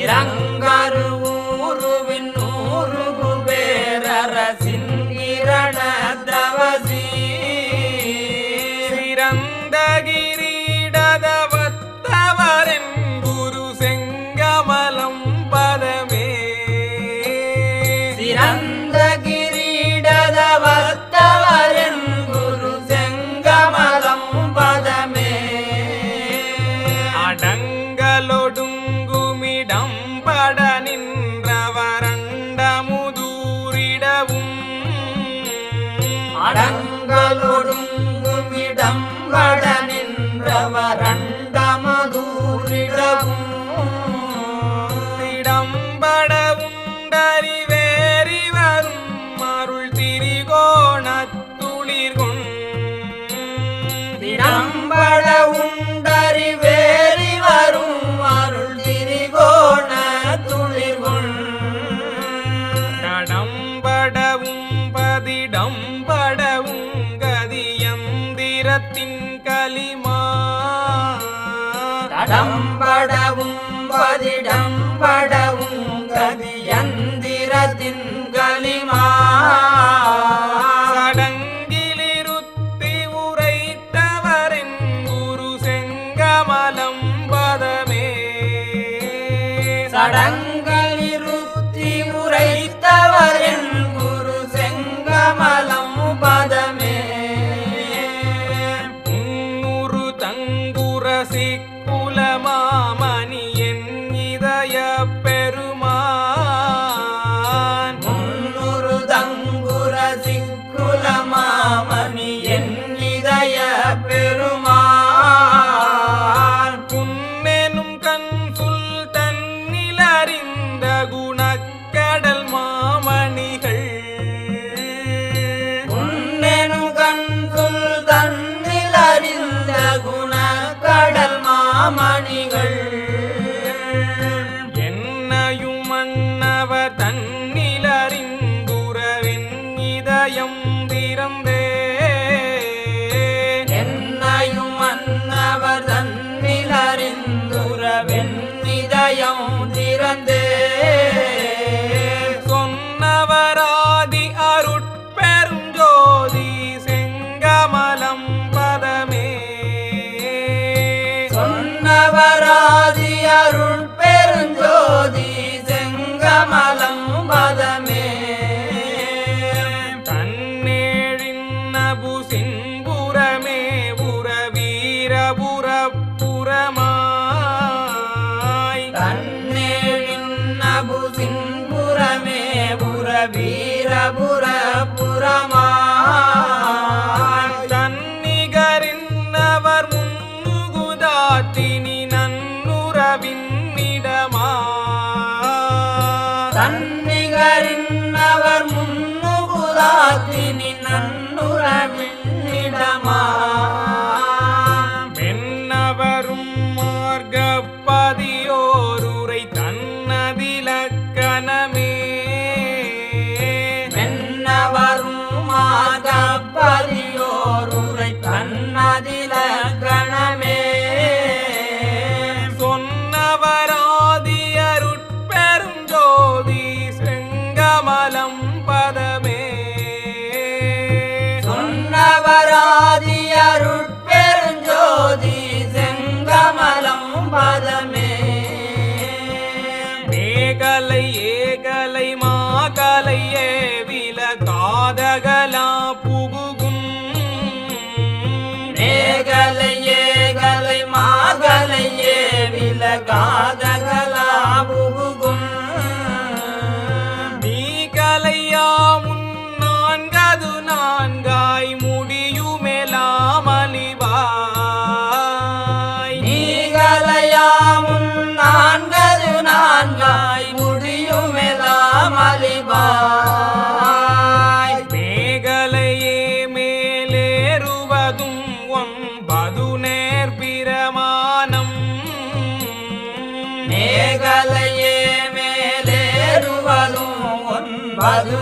இறங்கரு ஊருவின் நூறு குபேரரசின் இரணதவசி சிறந்த கிரீடதவத்தவரின் குரு செங்கமலம் பதமே சிறந்த கிரீடதவத்தவரின் குரு செங்கமலம் பதமே அடங்கலொடுங்குமிடம் பட நின்றவரண்டமுதூரிடவும் அடங்கலொடுங்குமிடம் பட நின்றவரண்டமுதூரிடவும் இடம்பட உண்டறிவேறி வரும் அருள் திரிகோணத்துளிர்கொண் இடம்பட உண்டறிவேறி வரும் அருள் திரிகோண துளிர்கொள் கடம்படவும் பதிடம்படவும் கதியந்திரத்தின் களிமா கடம்படவும் பதிடம்படவும் கதியந்திரத்தின் களிமா சடங்கிலிருத்தி உரைத்தவரின் குரு செங்கமலம் பதமே சடங்களிருத்தி உரைத்தவரின் குரு செங்கமலம் பதமே முன்னூறு தங்குரசி குலமாமணியன் இதய பெருமான் முன்னூறு தங்குரசி குலமாமணி என் இதய பெருமாள் புன்னெனும் கண்சுல் தன்னில் அறிந்த குணக்கடல் மாமணிகள் உன்னெனும் கண்குள் தன்னில் அறிந்த குணக்கடல் மாமணிகள் என்னையும் மன்னவர் தன்னில் அறிந்துறவின் இதயம் திறந்தே என்னையும் மன்னவர் தன்னில் அறிந்துறவென் இதயம் திறந்தே சொன்னவராதி அருட்பெருஞ்சோதி செங்கமலம் பதமே சொன்னவராதி அருள் பெருஞ்சோதி செங்கமலம் பதமே தன்னேழின் நபுசின்புறமே புறவீரபுரப்புறமாய் தன்னேழின் நபுசின் புறமே புற வீரபுர புறமாய் தன்னிகரின்னவர் முன்னுகுதாத்தினி நன்னுறவின்னிடமா தன்னிகரின்னவர் முன்னுகுதாத்தினி நன்னுறவின்னிடமா மென்னவரும் மார்கப்பதியோருரை தன்னதிலக்கணமே மென்னவரும் மாகப்பதியோருரை தன்னதில கணமே சொன்னவராதி அருட்பெருஞ்சோதி செங்கமலம் பதமே சொன்னவராதி அருட்பெருஞ்சோதி செங்கமலம் பதமே மேகலை ஏகலை மாகலை ஏவில காதகலா புகுகும் மேகலை ஏகலை மாகலை ஏவில காதகலா புகுகும் நீகலையாமுன் நான்கது நான்காய் முடியுமெலாமலிவாய் நீகலையாமுன் நான்கது நான்காய் முடியுமெலாம் அலிபாய் மேகலையே மேலேறுவதும் ஒன்பது நேர்பிரமாணம் மேகலையே மேலேறுவதும் ஒன்பது